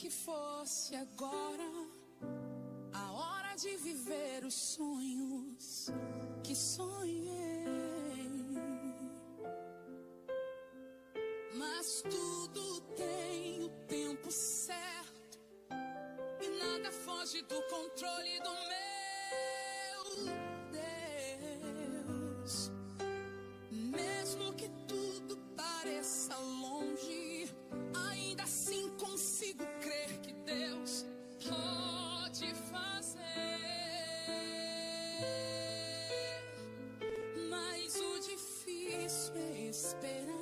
que fosse agora a hora de viver os sonhos que sonhei. Mas tudo tem o tempo certo e nada foge do controle do meu Deus. Mesmo que tudo pareça longe, ainda assim consigo crer que Deus pode fazer. Mas o difícil é esperar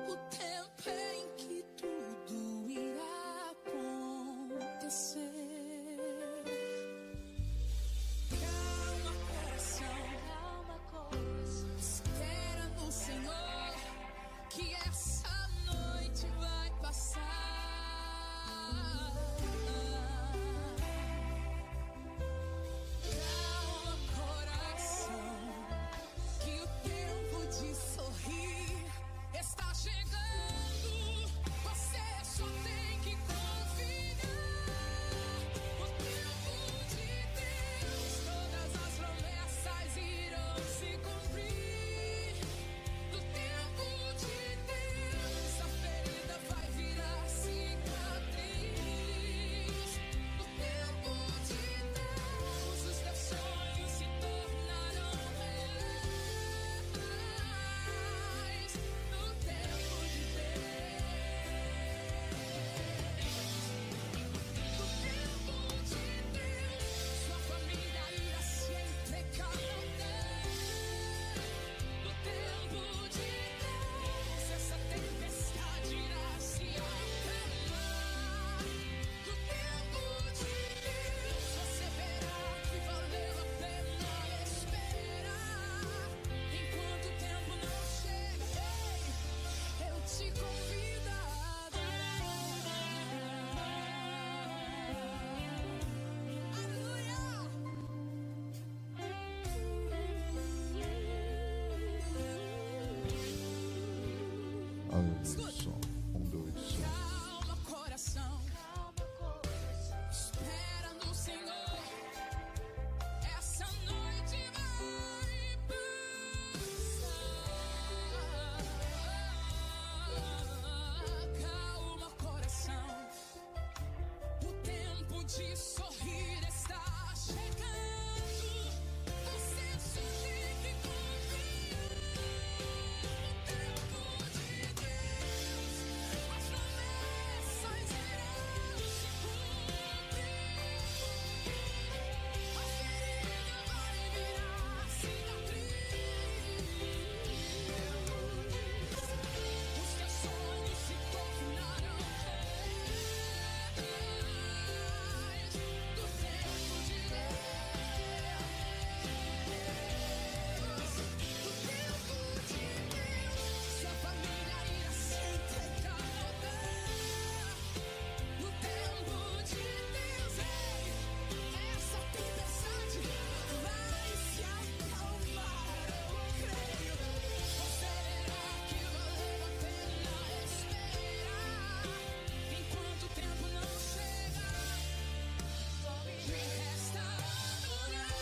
o tempo em que tudo irá acontecer. Calma, coração, espera no Senhor, que essa noite vai passar. Calma, coração, que o tempo de sorrir está chegando. Você só tem que confiar. O tempo de Deus, todas as promessas irão se cumprir. No tempo de Deus, a ferida vai virar cicatriz. No tempo de Deus, os teus sonhos se tornarão reais. No tempo de Deus, sua família irá se entregar ao Deus. No tempo de Deus, essa tempestade irá se acalmar. No tempo de Deus, você verá que valeu a pena esperar. Enquanto o tempo não chega, eu te convido a Aleluia. Som. 1, 2, som. calma, coração, espera no Senhor, essa noite vai passar. Calma, coração, o tempo de sorrir está chegando. Você só tem que confiar. No tempo de Deus, as promessas irão se cumprir. A ferida vai virar cicatriz. Os teus sonhos se tornarão reais. Do tempo de Deus, do tempo de Deus, sua família irá se entregar ao Deus. No tempo de Deus, essa tempestade vai se acalmar. Eu creio, você verá que valeu a pena esperar. Enquanto o tempo não chega, só me resta adorar.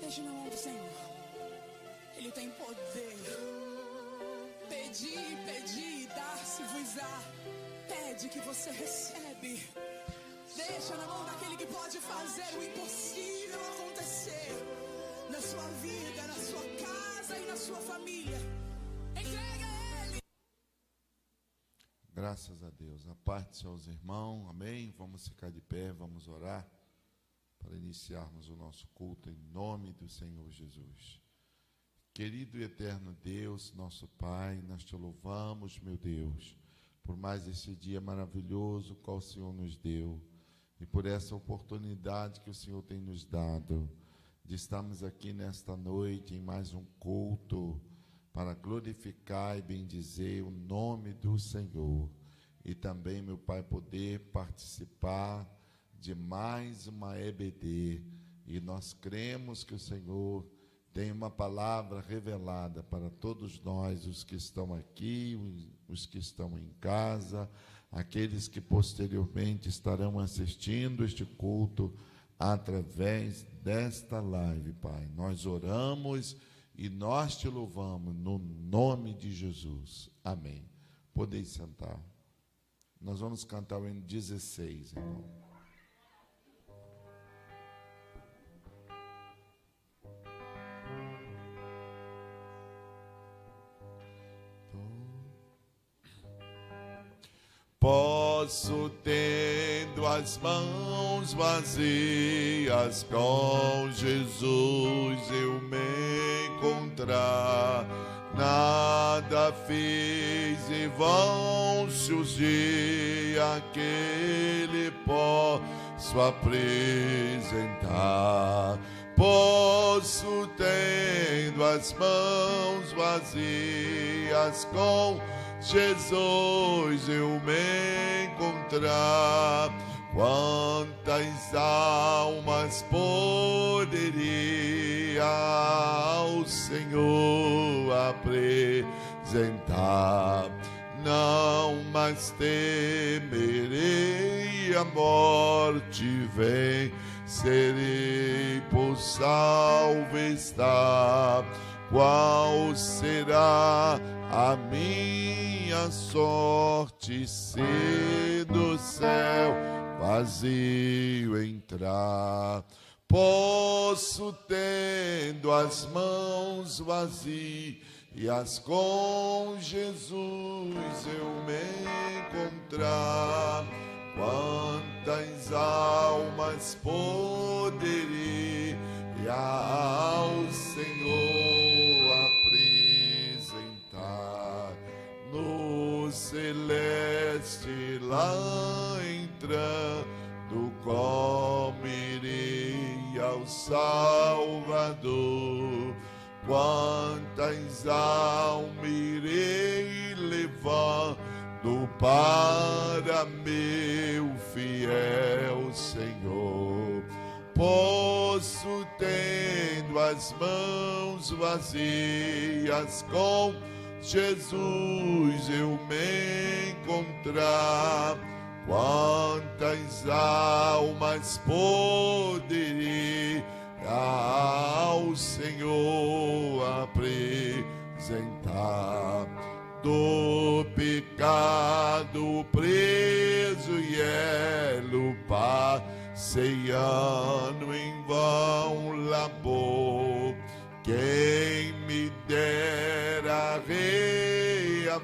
Deixe na mão do Senhor, Ele tem poder. Pedi, pedi, dar-se-vos-á. Pede que você recebe. Deixa na mão daquele que pode fazer o impossível acontecer na sua vida, na sua casa e na sua família. Entrega a Ele. Graças a Deus. A parte aos irmãos. Amém. Vamos ficar de pé, vamos orar para iniciarmos o nosso culto em nome do Senhor Jesus. Querido e eterno Deus, nosso Pai, nós te louvamos, meu Deus, por mais esse dia maravilhoso qual o Senhor nos deu e por essa oportunidade que o Senhor tem nos dado de estarmos aqui nesta noite em mais um culto para glorificar e bendizer o nome do Senhor e também, meu Pai, poder participar de mais uma EBD e nós cremos que o Senhor tem uma palavra revelada para todos nós, os que estão aqui, os que estão em casa, aqueles que posteriormente estarão assistindo este culto através desta live, Pai. Nós oramos e nós te louvamos no nome de Jesus. Amém. Podeis sentar. Nós vamos cantar o hino 16, irmão. Posso, tendo as mãos vazias, com Jesus eu me encontrar. Nada fiz e vão-se os dias que lhe posso apresentar. Posso, tendo as mãos vazias, com Jesus eu me encontrar. Quantas almas poderia ao Senhor apresentar? Não mais temerei a morte, vencerei, por salvo estar. Qual será a minha sorte se do céu vazio entrar? Posso, tendo as mãos vazias, com Jesus eu me encontrar. Quantas almas poderia ao Senhor apresentar? No celeste lá entrando, como irei ao Salvador? Quantas almas irei levando para meu fiel Senhor? Posso, tendo as mãos vazias, com Jesus eu me encontrar. Quantas almas poderia ao Senhor apresentar? Do pecado preso e elo passeando em vão labor, quem me dera reavê-lo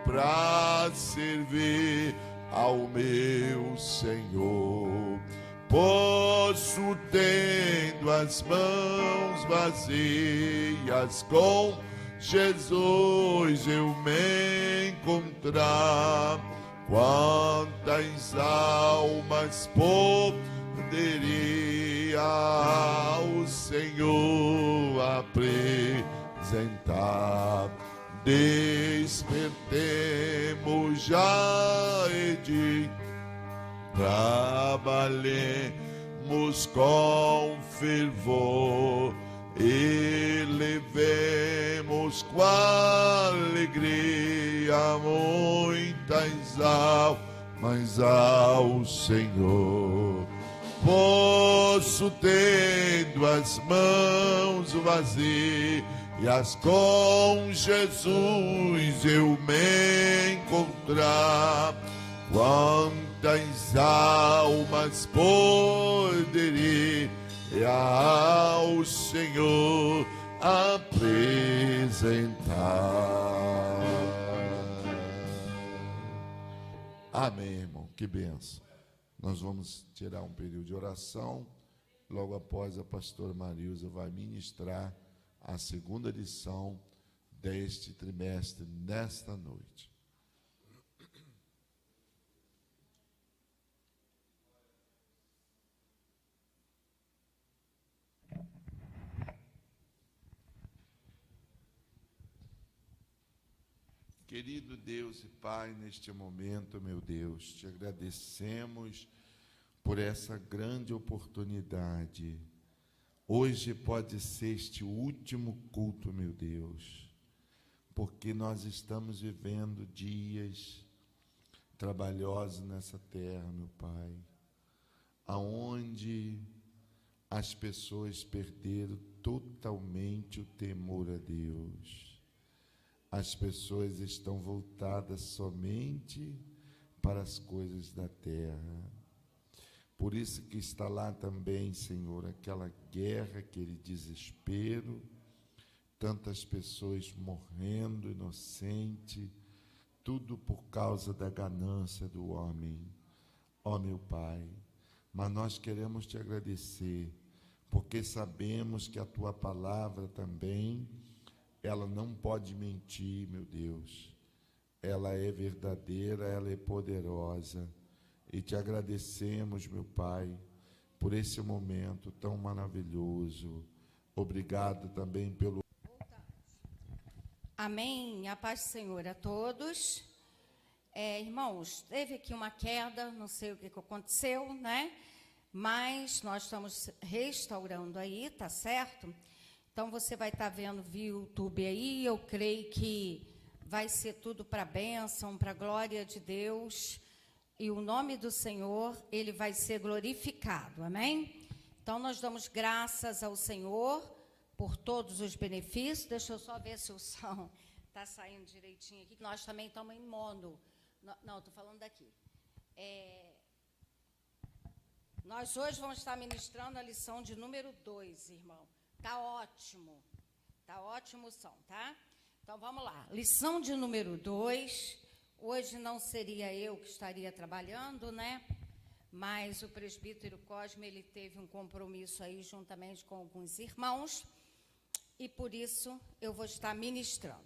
pra servir ao meu Senhor. Posso, tendo as mãos vazias, com Jesus eu me encontrar. Quantas almas poderia ao Senhor apresentar? Despertemos já e de trabalhemos com fervor e levemos com alegria muitas almas ao Senhor. Posso, tendo as mãos vazias, com Jesus eu me encontrar. Quantas almas poderia ao Senhor apresentar? Amém, irmão, que benção. Nós vamos tirar um período de oração. Logo após, a pastora Marilza vai ministrar a segunda lição deste trimestre, nesta noite. Querido Deus e Pai, neste momento, meu Deus, te agradecemos por essa grande oportunidade. Hoje pode ser este último culto, meu Deus, porque nós estamos vivendo dias trabalhosos nessa terra, meu Pai, aonde as pessoas perderam totalmente o temor a Deus. As pessoas estão voltadas somente para as coisas da terra. Por isso que está lá também, Senhor, aquela guerra, aquele desespero, tantas pessoas morrendo inocente, tudo por causa da ganância do homem. Ó meu Pai, mas nós queremos te agradecer, porque sabemos que a tua palavra também, ela não pode mentir, meu Deus. Ela é verdadeira, ela é poderosa. E te agradecemos, meu Pai, por esse momento tão maravilhoso. Obrigado também pelo... Amém. A paz do Senhor a todos. Irmãos, teve aqui uma queda, não sei o que aconteceu, né? Mas nós estamos restaurando aí, tá certo? Então, você vai estar vendo via YouTube aí, eu creio que vai ser tudo para a bênção, para a glória de Deus, e o nome do Senhor, ele vai ser glorificado, amém? Então, nós damos graças ao Senhor por todos os benefícios. Deixa eu só ver se o som está saindo direitinho aqui, que nós também estamos em mono. Não, estou falando daqui. Nós hoje vamos estar ministrando a lição de número 2, irmão. Está ótimo o som, tá? Então, vamos lá. Lição de número 2. Hoje não seria eu que estaria trabalhando, né? Mas o presbítero Cosme, ele teve um compromisso aí juntamente com alguns irmãos, e por isso eu vou estar ministrando.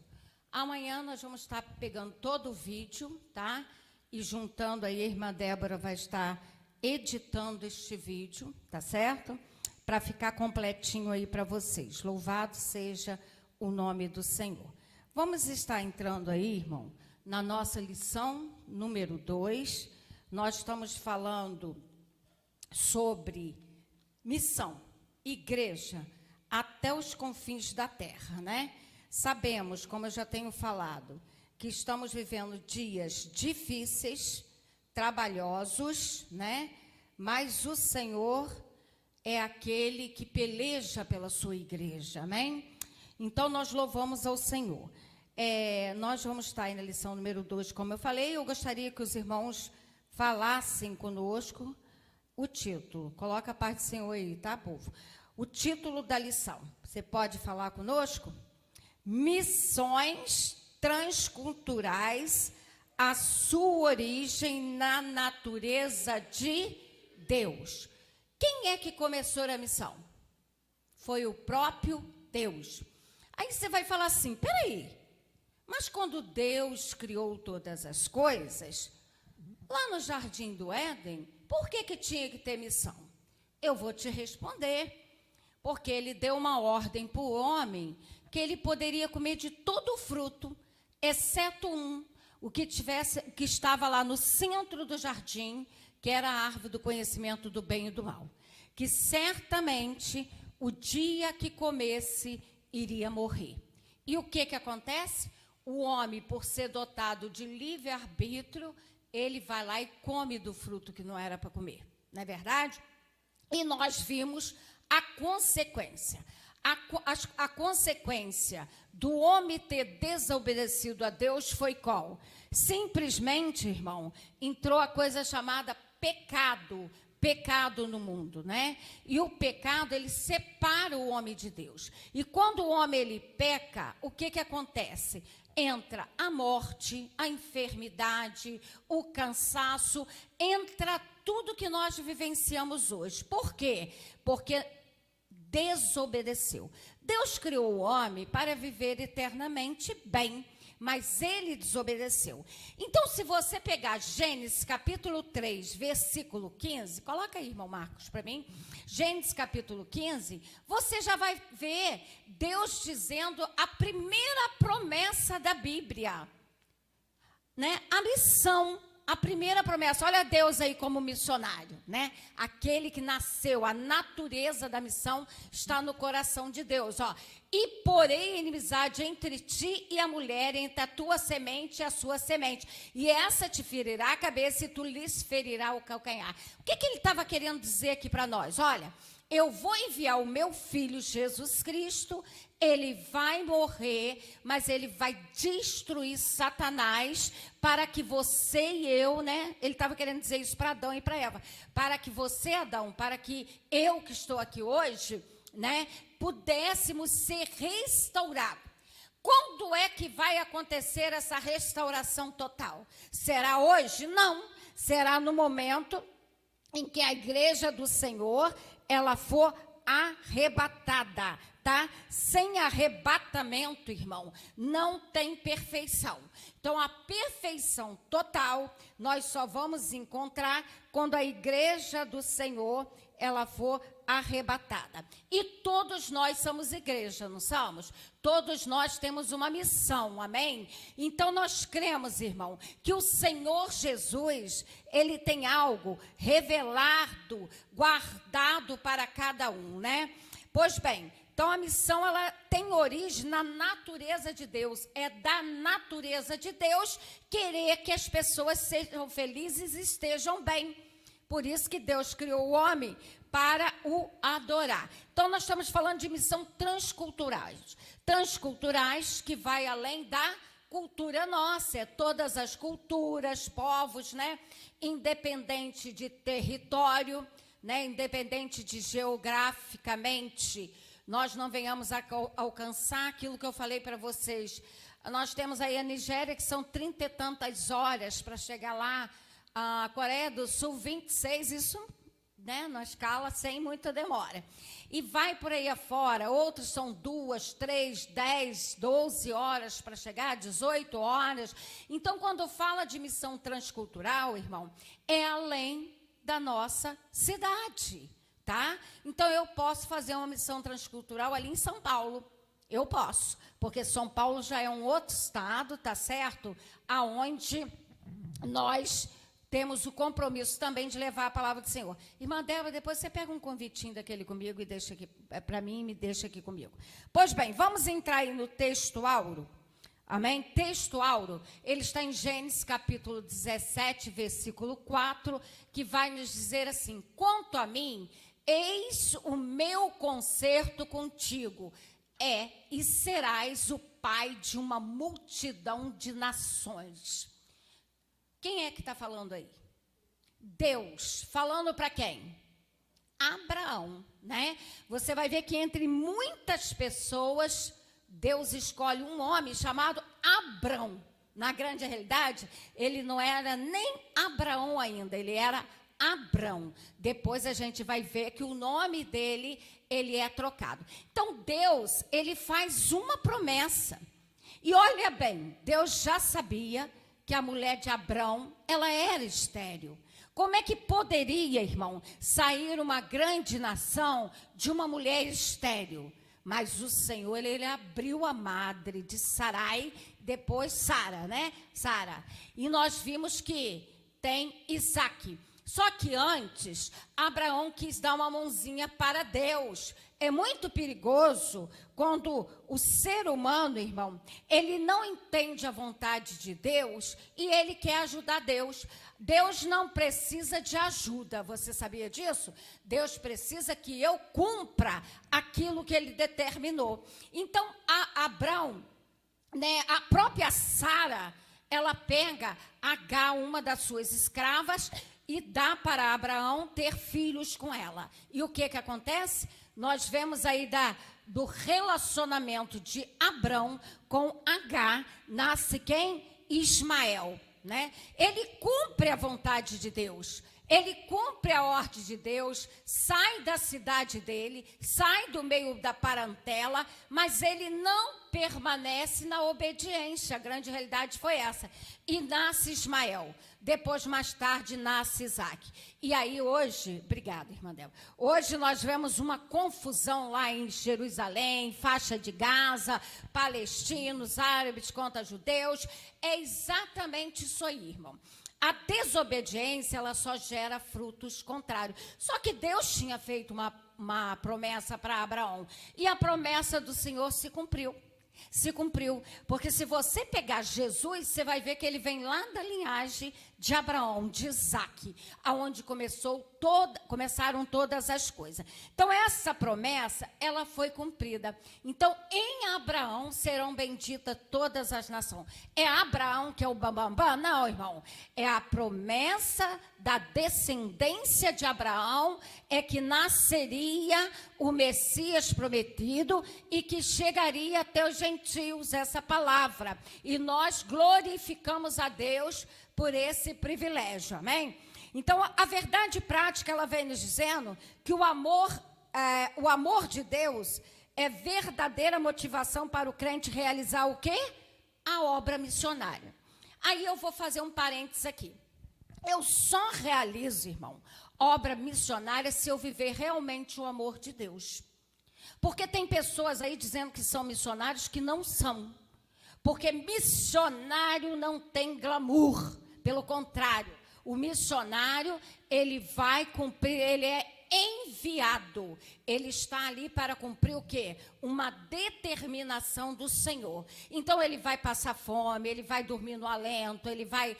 Amanhã nós vamos estar pegando todo o vídeo, tá? E juntando aí, a irmã Débora vai estar editando este vídeo, tá certo? Para ficar completinho aí para vocês. Louvado seja o nome do Senhor. Vamos estar entrando aí, irmão, na nossa lição número 2. Nós estamos falando sobre missão, igreja, até os confins da terra, né? Sabemos, como eu já tenho falado, que estamos vivendo dias difíceis, trabalhosos, né? Mas o Senhor é aquele que peleja pela sua igreja, amém? Então, nós louvamos ao Senhor. Nós vamos estar aí na lição número 2, como eu falei. Eu gostaria que os irmãos falassem conosco o título. Coloca a paz do Senhor aí, tá, povo? O título da lição. Você pode falar conosco? Missões transculturais, a sua origem na natureza de Deus. Quem é que começou a missão? Foi o próprio Deus. Aí você vai falar assim, peraí, mas quando Deus criou todas as coisas, lá no Jardim do Éden, por que tinha que ter missão? Eu vou te responder, porque ele deu uma ordem para o homem, que ele poderia comer de todo o fruto, exceto o que estava lá no centro do jardim, que era a árvore do conhecimento do bem e do mal, que certamente o dia que comesse iria morrer. E o que acontece? O homem, por ser dotado de livre-arbítrio, ele vai lá e come do fruto que não era para comer, não é verdade? E nós vimos a consequência. A consequência do homem ter desobedecido a Deus foi qual? Simplesmente, irmão, entrou a coisa chamada pecado no mundo, né? E o pecado, ele separa o homem de Deus. E quando o homem, ele peca, o que acontece? Entra a morte, a enfermidade, o cansaço, entra tudo que nós vivenciamos hoje. Por quê? Porque desobedeceu. Deus criou o homem para viver eternamente bem, mas ele desobedeceu. Então, se você pegar Gênesis capítulo 3, versículo 15, coloca aí, irmão Marcos, para mim, Gênesis capítulo 15, você já vai ver Deus dizendo a primeira promessa da Bíblia, né? A missão a primeira promessa, olha Deus aí como missionário, né? Aquele que nasceu, a natureza da missão está no coração de Deus, ó. E porém inimizade entre ti e a mulher, entre a tua semente e a sua semente. E essa te ferirá a cabeça e tu lhes ferirá o calcanhar. O que ele estava querendo dizer aqui para nós? Olha, eu vou enviar o meu filho Jesus Cristo, ele vai morrer, mas ele vai destruir Satanás para que você e eu, né? Ele estava querendo dizer isso para Adão e para Eva. Para que você, Adão, para que eu que estou aqui hoje, né? Pudéssemos ser restaurados. Quando é que vai acontecer essa restauração total? Será hoje? Não. Será no momento em que a igreja do Senhor, ela for arrebatada, tá? Sem arrebatamento, irmão, não tem perfeição. Então, a perfeição total, nós só vamos encontrar quando a igreja do Senhor, ela for arrebatada. E todos nós somos igreja, não somos? Todos nós temos uma missão, amém? Então, nós cremos, irmão, que o Senhor Jesus, ele tem algo revelado, guardado para cada um, né? Pois bem, então a missão, ela tem origem na natureza de Deus. É da natureza de Deus querer que as pessoas sejam felizes e estejam bem. Por isso que Deus criou o homem para o adorar. Então, nós estamos falando de missão transculturais. Transculturais que vai além da cultura nossa. É todas as culturas, povos, né? Independente de território, né? Independente de geograficamente, nós não venhamos a alcançar aquilo que eu falei para vocês. Nós temos aí a Nigéria, que são 30 e tantas horas para chegar lá. A Coreia do Sul, 26, isso, né, na escala, sem muita demora. E vai por aí afora, outros são 2, 3, 10, 12 horas para chegar, 18 horas. Então, quando fala de missão transcultural, irmão, é além da nossa cidade, tá? Então, eu posso fazer uma missão transcultural ali em São Paulo. Eu posso, porque São Paulo já é um outro estado, tá certo? Aonde nós temos o compromisso também de levar a palavra do Senhor. Irmã Débora, depois você pega um convitinho daquele comigo e deixa aqui para mim e me deixa aqui comigo. Pois bem, vamos entrar aí no texto áureo. Amém? Texto áureo, ele está em Gênesis capítulo 17, versículo 4, que vai nos dizer assim: quanto a mim, eis o meu concerto contigo, e serás o pai de uma multidão de nações. Quem é que está falando aí? Deus. Falando para quem? Abraão, né? Você vai ver que entre muitas pessoas, Deus escolhe um homem chamado Abrão. Na grande realidade, ele não era nem Abraão ainda, ele era Abrão. Depois a gente vai ver que o nome dele, ele é trocado. Então, Deus, ele faz uma promessa. E olha bem, Deus já sabia que a mulher de Abrão, ela era estéril. Como é que poderia, irmão, sair uma grande nação de uma mulher estéril? Mas o Senhor, ele abriu a madre de Sarai, depois Sara, né? Sara. E nós vimos que tem Isaque. Só que antes, Abraão quis dar uma mãozinha para Deus. É muito perigoso quando o ser humano, irmão, ele não entende a vontade de Deus e ele quer ajudar Deus. Deus não precisa de ajuda, você sabia disso? Deus precisa que eu cumpra aquilo que ele determinou. Então, Abraão, né, a própria Sara, ela pega Agar, uma das suas escravas, e dá para Abraão ter filhos com ela. E o que acontece? Nós vemos aí do relacionamento de Abrão com Agar, nasce quem? Ismael, né? Ele cumpre a vontade de Deus, ele cumpre a ordem de Deus, sai da cidade dele, sai do meio da parentela, mas ele não permanece na obediência. A grande realidade foi essa. E nasce Ismael. Depois, mais tarde, nasce Isaque. E aí hoje, obrigada, irmã Débora, hoje nós vemos uma confusão lá em Jerusalém, faixa de Gaza, palestinos, árabes contra judeus. É exatamente isso aí, irmão. A desobediência, ela só gera frutos contrários. Só que Deus tinha feito uma promessa para Abraão. E a promessa do Senhor se cumpriu. Se cumpriu. Porque se você pegar Jesus, você vai ver que ele vem lá da linhagem de Abraão, de Isaque, aonde começaram todas as coisas. Então, essa promessa, ela foi cumprida. Então, em Abraão serão benditas todas as nações. É Abraão que é o bambambam? Não, irmão. É a promessa da descendência de Abraão, é que nasceria o Messias prometido e que chegaria até os gentios, essa palavra. E nós glorificamos a Deus por esse privilégio, amém? Então, a verdade prática, ela vem nos dizendo que o amor de Deus é verdadeira motivação para o crente realizar o quê? A obra missionária. Aí eu vou fazer um parênteses aqui. Eu só realizo, irmão, obra missionária se eu viver realmente o amor de Deus. Porque tem pessoas aí dizendo que são missionários que não são. Porque missionário não tem glamour. Pelo contrário, o missionário, ele vai cumprir, ele é enviado. Ele está ali para cumprir o quê? Uma determinação do Senhor. Então, ele vai passar fome, ele vai dormir no alento, ele vai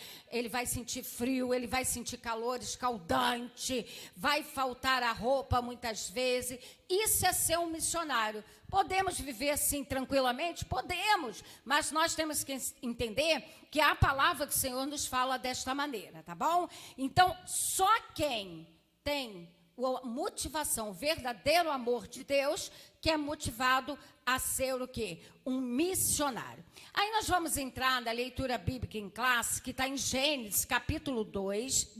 sentir frio, ele vai sentir calor escaldante, vai faltar a roupa muitas vezes. Isso é ser um missionário. Podemos viver assim tranquilamente? Podemos, mas nós temos que entender que a palavra do Senhor nos fala desta maneira, tá bom? Então, só quem tem a motivação, o verdadeiro amor de Deus, que é motivado a ser o quê? Um missionário. Aí nós vamos entrar na leitura bíblica em classe, que está em Gênesis, capítulo 12,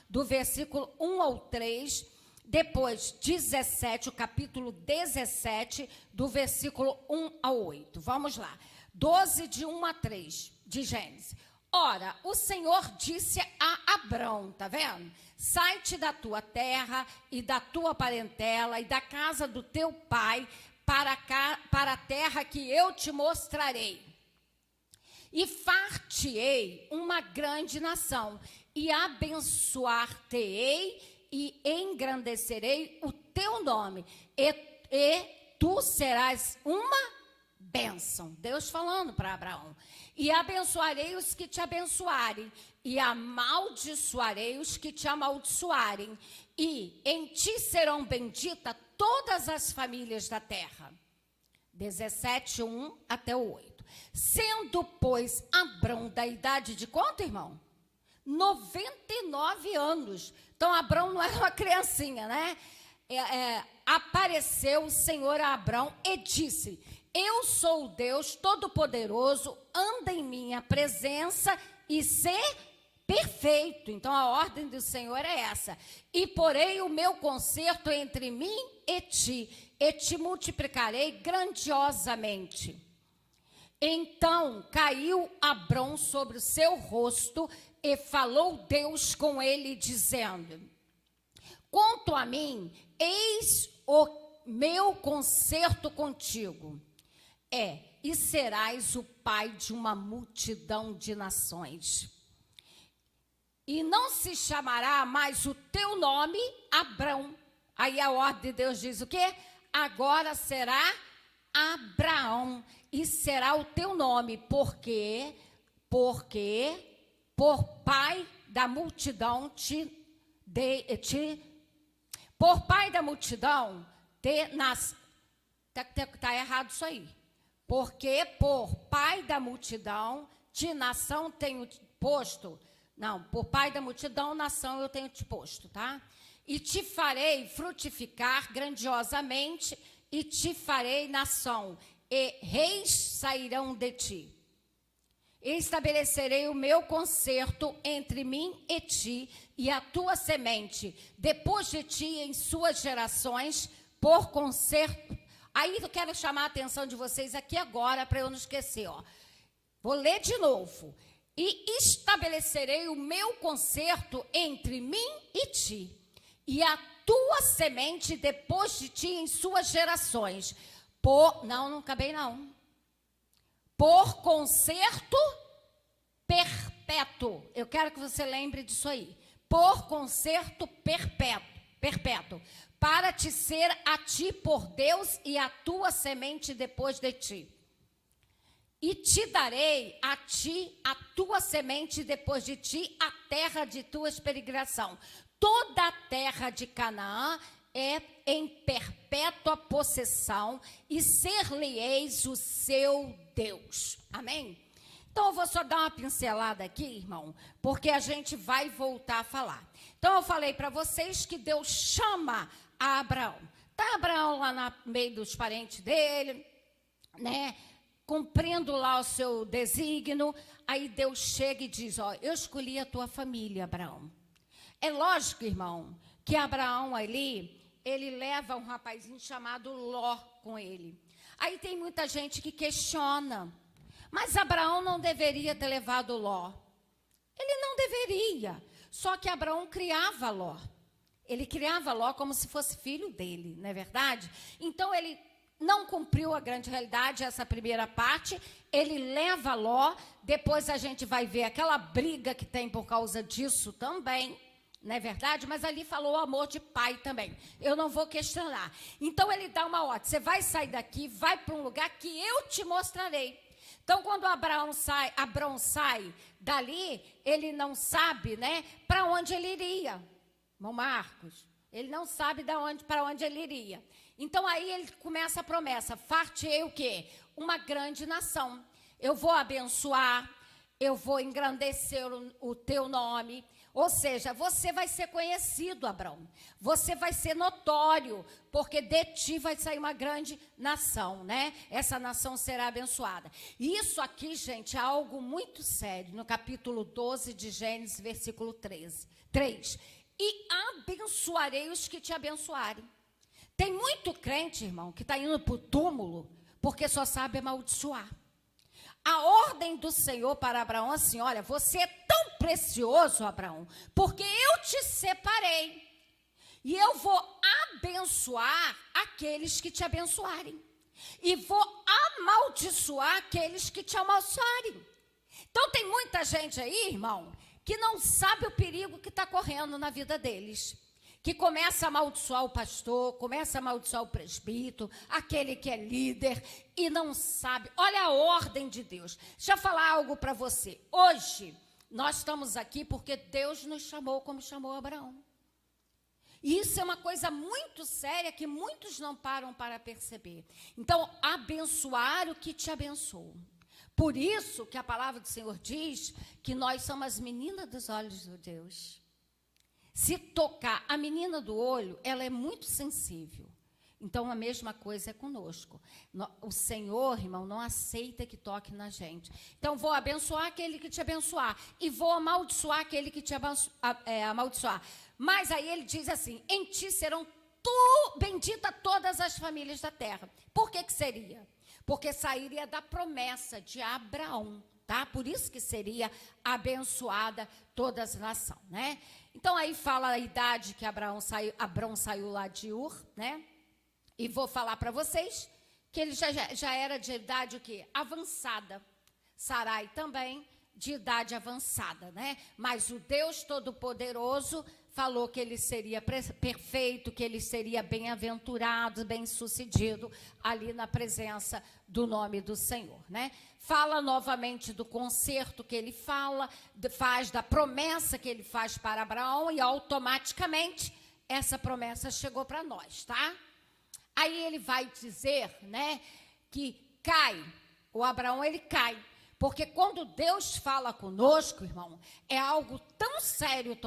do versículo 1 ao 3, depois 17, o capítulo 17, do versículo 1 ao 8. Vamos lá. 12, de 1 a 3, de Gênesis. Ora, o Senhor disse a Abrão, tá vendo? Sai-te da tua terra e da tua parentela e da casa do teu pai para a terra que eu te mostrarei. E far-te-ei uma grande nação e abençoar-te-ei e engrandecerei o teu nome e tu serás uma bênção. Deus falando para Abraão. E abençoarei os que te abençoarem, e amaldiçoarei os que te amaldiçoarem, e em ti serão benditas todas as famílias da terra. 17, 1 até o 8. Sendo, pois, Abrão da idade de quanto, irmão? 99 anos. Então, Abrão não era uma criancinha, né? Apareceu o Senhor a Abrão e disse: eu sou o Deus Todo-Poderoso, anda em minha presença e ser perfeito. Então, a ordem do Senhor é essa. E porei o meu conserto entre mim e te multiplicarei grandiosamente. Então, caiu Abrão sobre o seu rosto e falou Deus com ele, dizendo: quanto a mim, eis o meu conserto contigo. E serás o pai de uma multidão de nações. E não se chamará mais o teu nome Abrão. Aí a ordem de Deus diz o quê? Agora será Abraão. E será o teu nome, porque por pai da multidão por pai da multidão tá errado isso aí. Porque por pai da multidão, de nação tenho posto. Não, por pai da multidão, nação eu tenho te posto, tá? E te farei frutificar grandiosamente, e te farei nação, e reis sairão de ti. E estabelecerei o meu conserto entre mim e ti, e a tua semente, depois de ti em suas gerações, por conserto. Aí eu quero chamar a atenção de vocês aqui agora, para eu não esquecer, ó. Vou ler de novo. E estabelecerei o meu conserto entre mim e ti, e a tua semente depois de ti em suas gerações. Não acabei não. Por conserto perpétuo. perpétuo. Eu quero que você lembre disso aí. Por concerto perpétuo. Para te ser a ti por Deus e a tua semente depois de ti. E te darei a ti, a tua semente depois de ti, a terra de tua peregrinação. Toda a terra de Canaã é em perpétua possessão, e ser-lhe-eis o seu Deus. Amém? Então, eu vou só dar uma pincelada aqui, irmão, porque a gente vai voltar a falar. Então, eu falei para vocês que Deus chama a Abraão. Está Abraão lá no meio dos parentes dele, né? Cumprindo lá o seu desígnio. Aí Deus chega e diz, ó, eu escolhi a tua família, Abraão. É lógico, irmão, que Abraão ali, ele leva um rapazinho chamado Ló com ele. Aí tem muita gente que questiona, mas Abraão não deveria ter levado Ló. Ele não deveria, só que Abraão criava Ló. Ele criava Ló como se fosse filho dele, não é verdade? Então, ele não cumpriu a grande realidade, essa primeira parte. Ele leva Ló, depois a gente vai ver aquela briga que tem por causa disso também, não é verdade? Mas ali falou o amor de pai também. Eu não vou questionar. Então, ele dá uma ordem. Você vai sair daqui, vai para um lugar que eu te mostrarei. Então, quando Abraão sai dali, ele não sabe, né, para onde ele iria. Irmão Marcos, ele não sabe para onde ele iria. Então, aí ele começa a promessa. Far-te-ei o quê? Uma grande nação. Eu vou abençoar, eu vou engrandecer o teu nome. Ou seja, você vai ser conhecido, Abraão. Você vai ser notório, porque de ti vai sair uma grande nação, né? Essa nação será abençoada. E isso aqui, gente, é algo muito sério. No capítulo 12 de Gênesis, versículo 3. E abençoarei os que te abençoarem. Tem muito crente, irmão, que está indo para o túmulo, porque só sabe amaldiçoar. A ordem do Senhor para Abraão é assim, olha, você é tão precioso, Abraão, porque eu te separei. E eu vou abençoar aqueles que te abençoarem. E vou amaldiçoar aqueles que te amaldiçoarem. Então, tem muita gente aí, irmão, que não sabe o perigo que está correndo na vida deles. Que começa a amaldiçoar o pastor, começa a amaldiçoar o presbítero, aquele que é líder, e não sabe. Olha a ordem de Deus. Deixa eu falar algo para você. Hoje, nós estamos aqui porque Deus nos chamou como chamou Abraão. E isso é uma coisa muito séria que muitos não param para perceber. Então, abençoar o que te abençoa. Por isso que a palavra do Senhor diz que nós somos as meninas dos olhos de Deus. Se tocar, a menina do olho, ela é muito sensível. Então, a mesma coisa é conosco. O Senhor, irmão, não aceita que toque na gente. Então, vou abençoar aquele que te abençoar. E vou amaldiçoar aquele que te amaldiçoar. Mas aí ele diz assim, em ti serão bendita todas as famílias da terra. Por que seria? Porque sairia da promessa de Abraão, tá? Por isso que seria abençoada toda a nação, né? Então, aí fala a idade que Abraão saiu lá de Ur, né? E vou falar para vocês que ele já era de idade o quê? Avançada. Sarai também de idade avançada, né? Mas o Deus Todo-Poderoso falou que ele seria perfeito, que ele seria bem-aventurado, bem-sucedido ali na presença do nome do Senhor, né? Fala novamente do concerto que ele faz da promessa que ele faz para Abraão e automaticamente essa promessa chegou para nós, tá? Aí ele vai dizer, né, que o Abraão ele cai. Porque quando Deus fala conosco, irmão, é algo tão sério,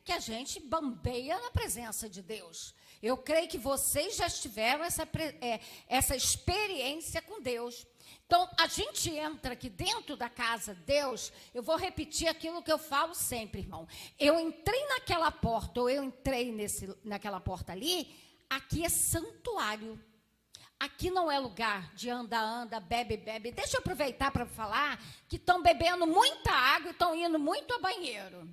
que a gente bambeia na presença de Deus. Eu creio que vocês já tiveram essa experiência com Deus. Então, a gente entra aqui dentro da casa de Deus, eu vou repetir aquilo que eu falo sempre, irmão. Eu entrei naquela porta, ou eu entrei naquela porta ali, aqui é santuário. Aqui não é lugar de anda, bebe. Deixa eu aproveitar para falar que estão bebendo muita água e estão indo muito ao banheiro.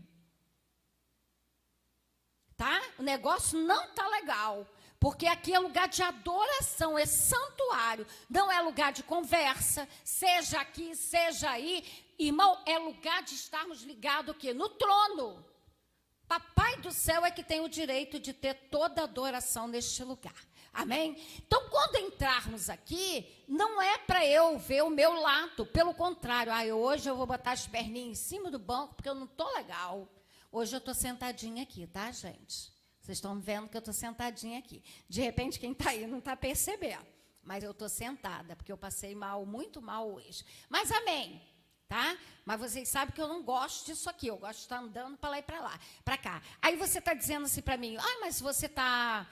Tá? O negócio não está legal. Porque aqui é lugar de adoração, é santuário. Não é lugar de conversa, seja aqui, seja aí. Irmão, é lugar de estarmos ligados o quê? No trono. Papai do céu é que tem o direito de ter toda a adoração neste lugar. Amém? Então, quando entrarmos aqui, não é para eu ver o meu lado. Pelo contrário, hoje eu vou botar as perninhas em cima do banco, porque eu não estou legal. Hoje eu estou sentadinha aqui, tá, gente? Vocês estão vendo que eu estou sentadinha aqui. De repente, quem está aí não está percebendo. Mas eu estou sentada, porque eu passei mal, muito mal hoje. Mas amém, tá? Mas vocês sabem que eu não gosto disso aqui. Eu gosto de estar andando para lá e para lá, para cá. Aí você está dizendo assim para mim, mas você está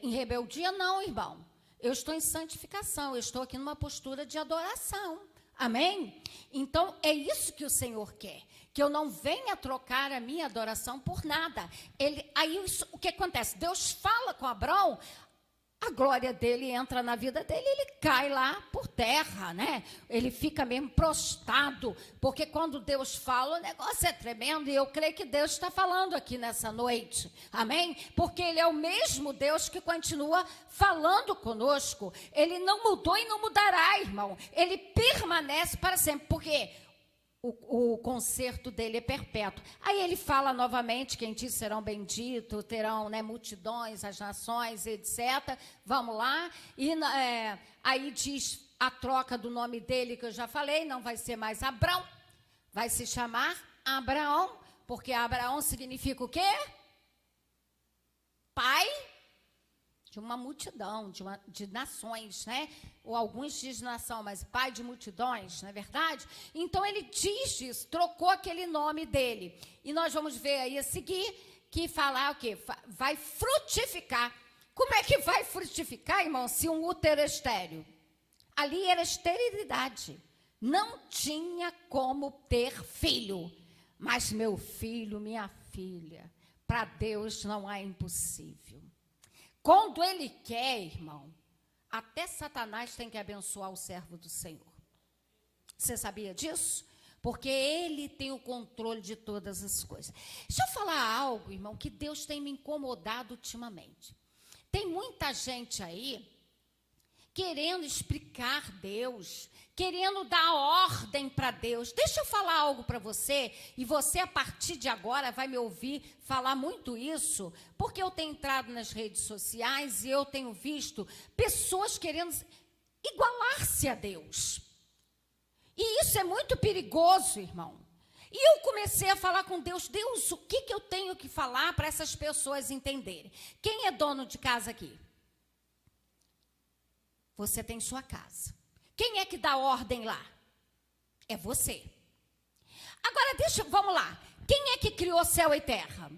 em rebeldia? Não, irmão. Eu estou em santificação. Eu estou aqui numa postura de adoração. Amém? Então, é isso que o Senhor quer. Que eu não venha trocar a minha adoração por nada. O que acontece? Deus fala com Abrão, a glória dele entra na vida dele, ele cai lá por terra, né? Ele fica mesmo prostrado, porque quando Deus fala, o negócio é tremendo, e eu creio que Deus está falando aqui nessa noite, amém? Porque Ele é o mesmo Deus que continua falando conosco, Ele não mudou e não mudará, irmão, Ele permanece para sempre, porque o conserto dele é perpétuo. Aí ele fala novamente, quem diz serão benditos, terão, né, multidões, as nações, etc. Vamos lá. E aí diz a troca do nome dele, que eu já falei, não vai ser mais Abrão, vai se chamar Abraão, porque Abraão significa o quê? Pai de uma multidão, de nações, né? Ou alguns dizem nação, mas pai de multidões, não é verdade? Então, ele diz isso, trocou aquele nome dele. E nós vamos ver aí a seguir, que falar o quê? Vai frutificar. Como é que vai frutificar, irmão, se um útero é estéril? Ali era esterilidade. Não tinha como ter filho. Mas meu filho, minha filha, para Deus não há impossível. Quando Ele quer, irmão, até Satanás tem que abençoar o servo do Senhor. Você sabia disso? Porque Ele tem o controle de todas as coisas. Deixa eu falar algo, irmão, que Deus tem me incomodado ultimamente. Tem muita gente aí querendo explicar Deus, querendo dar ordem para Deus. Deixa eu falar algo para você, e você, a partir de agora, vai me ouvir falar muito isso, porque eu tenho entrado nas redes sociais e eu tenho visto pessoas querendo igualar-se a Deus. E isso é muito perigoso, irmão. E eu comecei a falar com Deus, Deus, o que eu tenho que falar para essas pessoas entenderem? Quem é dono de casa aqui? Você tem sua casa. Quem é que dá ordem lá? É você. Agora, vamos lá. Quem é que criou céu e terra?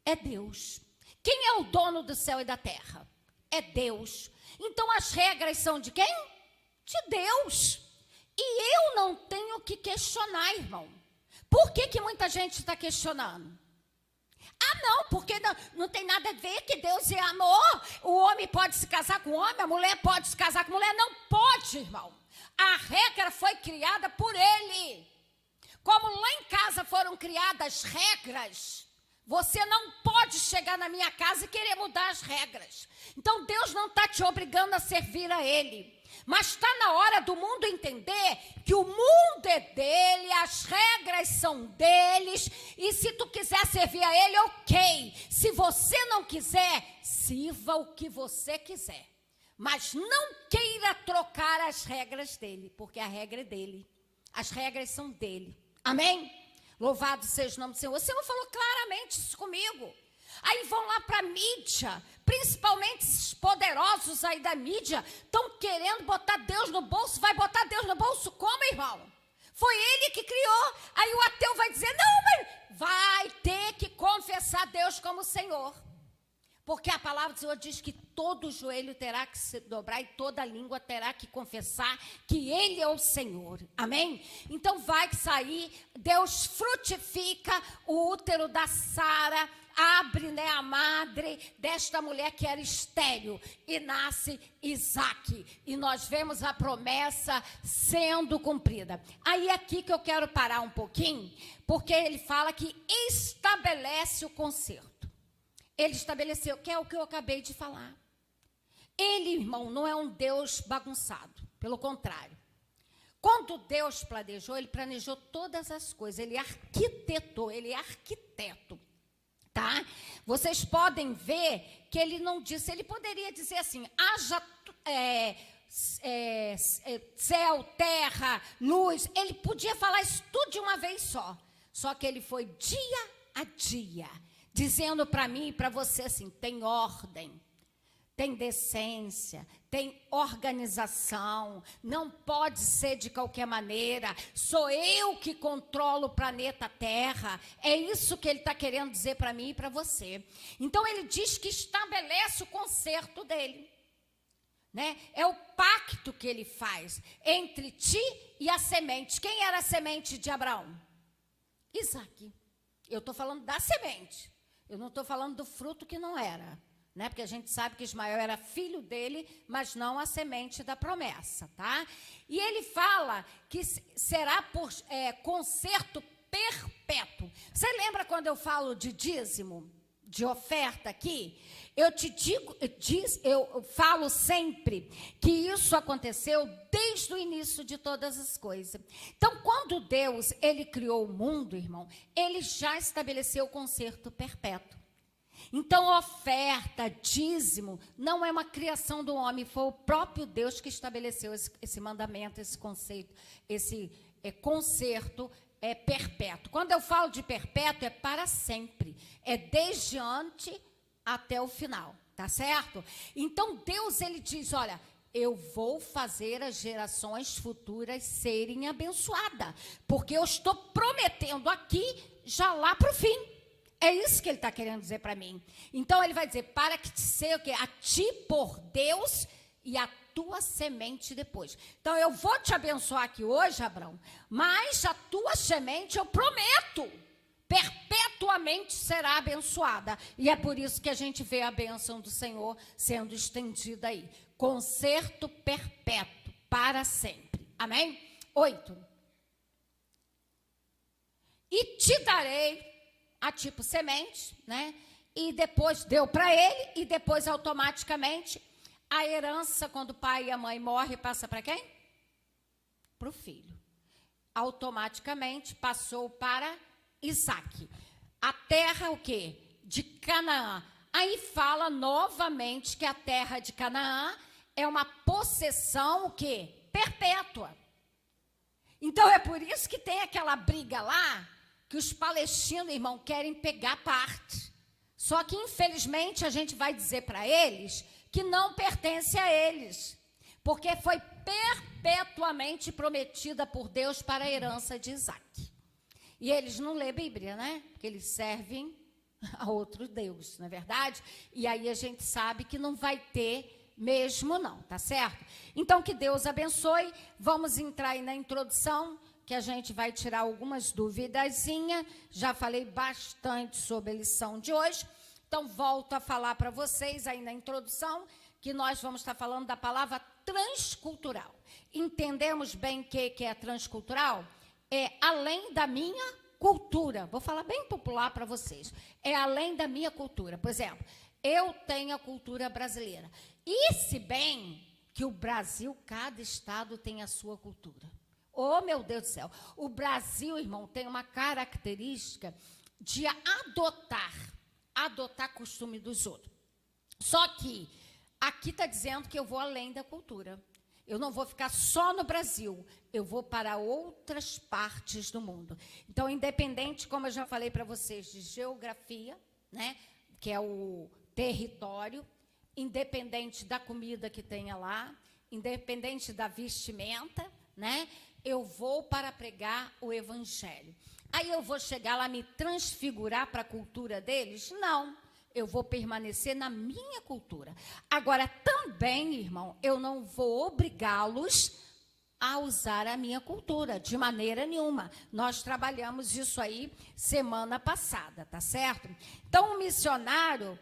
É Deus. Quem é o dono do céu e da terra? É Deus. Então, as regras são de quem? De Deus. E eu não tenho que questionar, irmão. Por que muita gente está questionando? Não, porque não tem nada a ver que Deus é amor. O homem pode se casar com o homem, a mulher pode se casar com a mulher. Não pode, irmão. A regra foi criada por Ele. Como lá em casa foram criadas regras, você não pode chegar na minha casa e querer mudar as regras. Então, Deus não está te obrigando a servir a Ele. Mas está na hora do mundo entender que o mundo é dele, as regras são deles, e se tu quiser servir a ele, ok. Se você não quiser, sirva o que você quiser. Mas não queira trocar as regras dele, porque a regra é dele. As regras são dele. Amém? Louvado seja o nome do Senhor. O Senhor falou claramente isso comigo. Aí vão lá para a mídia, principalmente esses poderosos aí da mídia, estão querendo botar Deus no bolso. Vai botar Deus no bolso como, irmão? Foi Ele que criou. Aí o ateu vai dizer, não, mas vai ter que confessar Deus como Senhor. Porque a palavra do Senhor diz que todo joelho terá que se dobrar e toda língua terá que confessar que Ele é o Senhor. Amém? Então vai sair, Deus frutifica o útero da Sara, abre, né, a madre desta mulher que era estéril e nasce Isaque. E nós vemos a promessa sendo cumprida. Aí é aqui que eu quero parar um pouquinho, porque ele fala que estabelece o conserto. Ele estabeleceu, que é o que eu acabei de falar. Ele, irmão, não é um Deus bagunçado, pelo contrário. Quando Deus planejou, ele planejou todas as coisas, ele arquitetou, ele é arquiteto, tá? Vocês podem ver que ele não disse, ele poderia dizer assim, haja céu, terra, luz, ele podia falar isso tudo de uma vez só que ele foi dia a dia, dizendo para mim e para você assim, tem ordem, tem decência, tem organização, não pode ser de qualquer maneira, sou eu que controlo o planeta Terra, é isso que ele está querendo dizer para mim e para você. Então, ele diz que estabelece o conserto dele, né? É o pacto que ele faz entre ti e a semente. Quem era a semente de Abraão? Isaque. Eu estou falando da semente, eu não estou falando do fruto que não era. Né? Porque a gente sabe que Ismael era filho dele, mas não a semente da promessa, tá? E ele fala que será por conserto perpétuo. Você lembra quando eu falo de dízimo, de oferta aqui? Eu te digo, eu falo sempre que isso aconteceu desde o início de todas as coisas. Então, quando Deus, ele criou o mundo, irmão, ele já estabeleceu o conserto perpétuo. Então, oferta, dízimo, não é uma criação do homem, foi o próprio Deus que estabeleceu esse mandamento, esse conceito, esse conserto perpétuo. Quando eu falo de perpétuo, é para sempre, é desde antes até o final, tá certo? Então, Deus, ele diz, olha, eu vou fazer as gerações futuras serem abençoadas, porque eu estou prometendo aqui, já lá para o fim. É isso que ele está querendo dizer para mim. Então, ele vai dizer, para que te seja o quê? A ti por Deus e a tua semente depois. Então, eu vou te abençoar aqui hoje, Abraão, mas a tua semente, eu prometo, perpetuamente será abençoada. E é por isso que a gente vê a bênção do Senhor sendo estendida aí. Conserto perpétuo, para sempre. Amém? 8. E te darei a tipo semente, né? E depois deu para ele, e depois automaticamente a herança, quando o pai e a mãe morrem, passa para quem? Para o filho. Automaticamente passou para Isaque. A terra, o quê? De Canaã. Aí fala novamente que a terra de Canaã é uma possessão, o quê? Perpétua. Então, é por isso que tem aquela briga lá, que os palestinos, irmão, querem pegar parte. Só que, infelizmente, a gente vai dizer para eles que não pertence a eles, porque foi perpetuamente prometida por Deus para a herança de Isaque. E eles não lêem Bíblia, né? Porque eles servem a outro Deus, não é verdade? E aí a gente sabe que não vai ter mesmo não, tá certo? Então, que Deus abençoe. Vamos entrar aí na introdução, que a gente vai tirar algumas duvidazinhas. Já falei bastante sobre a lição de hoje. Então, volto a falar para vocês aí na introdução, que nós vamos estar falando da palavra transcultural. Entendemos bem o que é transcultural? É além da minha cultura. Vou falar bem popular para vocês. É além da minha cultura. Por exemplo, eu tenho a cultura brasileira. E se bem que o Brasil, cada estado tem a sua cultura. Oh, meu Deus do céu. O Brasil, irmão, tem uma característica de adotar costume dos outros. Só que aqui está dizendo que eu vou além da cultura. Eu não vou ficar só no Brasil, eu vou para outras partes do mundo. Então, independente, como eu já falei para vocês, de geografia, né, que é o território, independente da comida que tenha lá, independente da vestimenta, né, eu vou para pregar o evangelho. Aí eu vou chegar lá, me transfigurar para a cultura deles? Não, eu vou permanecer na minha cultura. Agora, também, irmão, eu não vou obrigá-los a usar a minha cultura, de maneira nenhuma. Nós trabalhamos isso aí semana passada, tá certo? Então, um missionário